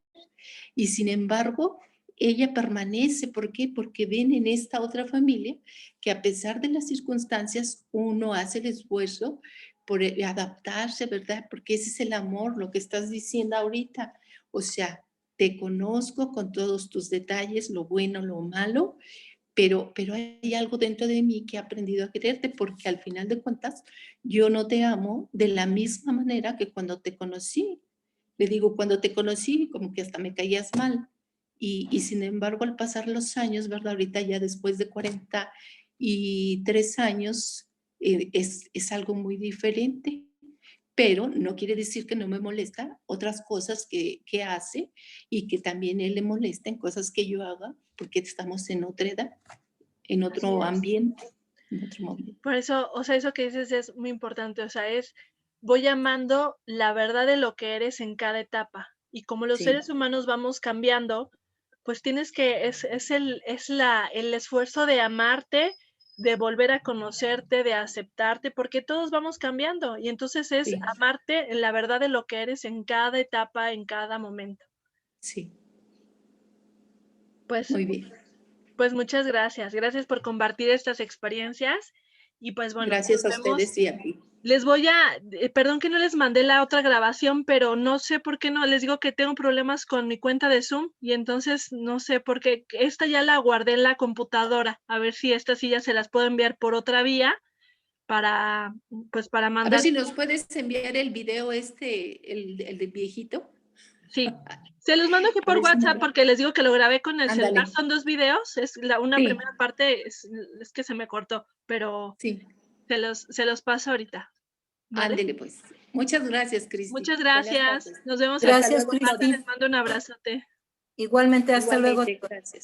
Y sin embargo, ella permanece. ¿Por qué? Porque ven en esta otra familia que a pesar de las circunstancias, uno hace el esfuerzo por adaptarse, ¿verdad? Porque ese es el amor, lo que estás diciendo ahorita. O sea, te conozco con todos tus detalles, lo bueno, lo malo, pero hay algo dentro de mí que he aprendido a quererte, porque al final de cuentas yo no te amo de la misma manera que cuando te conocí. Le digo, cuando te conocí, como que hasta me caías mal. Y sin embargo, al pasar los años, ¿verdad? Ahorita ya después de 43 años, es algo muy diferente. Pero no quiere decir que no me molesta otras cosas que hace y que también él le molesta en cosas que yo haga, porque estamos en otra edad, en otro ambiente, en otro momento. Por eso, o sea, eso que dices es muy importante, o sea, voy amando la verdad de lo que eres en cada etapa. Y como los Sí. seres humanos vamos cambiando, pues tienes que, es el esfuerzo de amarte, de volver a conocerte, de aceptarte, porque todos vamos cambiando. Y entonces es Sí. amarte en la verdad de lo que eres en cada etapa, en cada momento. Sí, Pues, muy bien. pues muchas gracias. Gracias por compartir estas experiencias. Y pues bueno, Gracias a nos vemos. ustedes y a ti. Les voy perdón que no les mandé la otra grabación, pero no sé por qué no, les digo que tengo problemas con mi cuenta de Zoom y entonces no sé por qué, esta ya la guardé en la computadora, a ver si estas sí ya se las puedo enviar por otra vía para, pues para A ver mandar. si nos puedes enviar el video el del viejito. Sí, se los mando aquí A por ver si WhatsApp porque les digo que lo grabé con el celular, Ándale. son 2 videos, una Sí. primera parte es que se me cortó, pero Sí, se los paso ahorita, ¿vale? ándele pues. Muchas gracias, Cristi. Muchas Buenas gracias. tardes. Nos vemos Gracias, hasta luego. Cristi. Les mando un abrazote. Igualmente, hasta luego. Igualmente, gracias.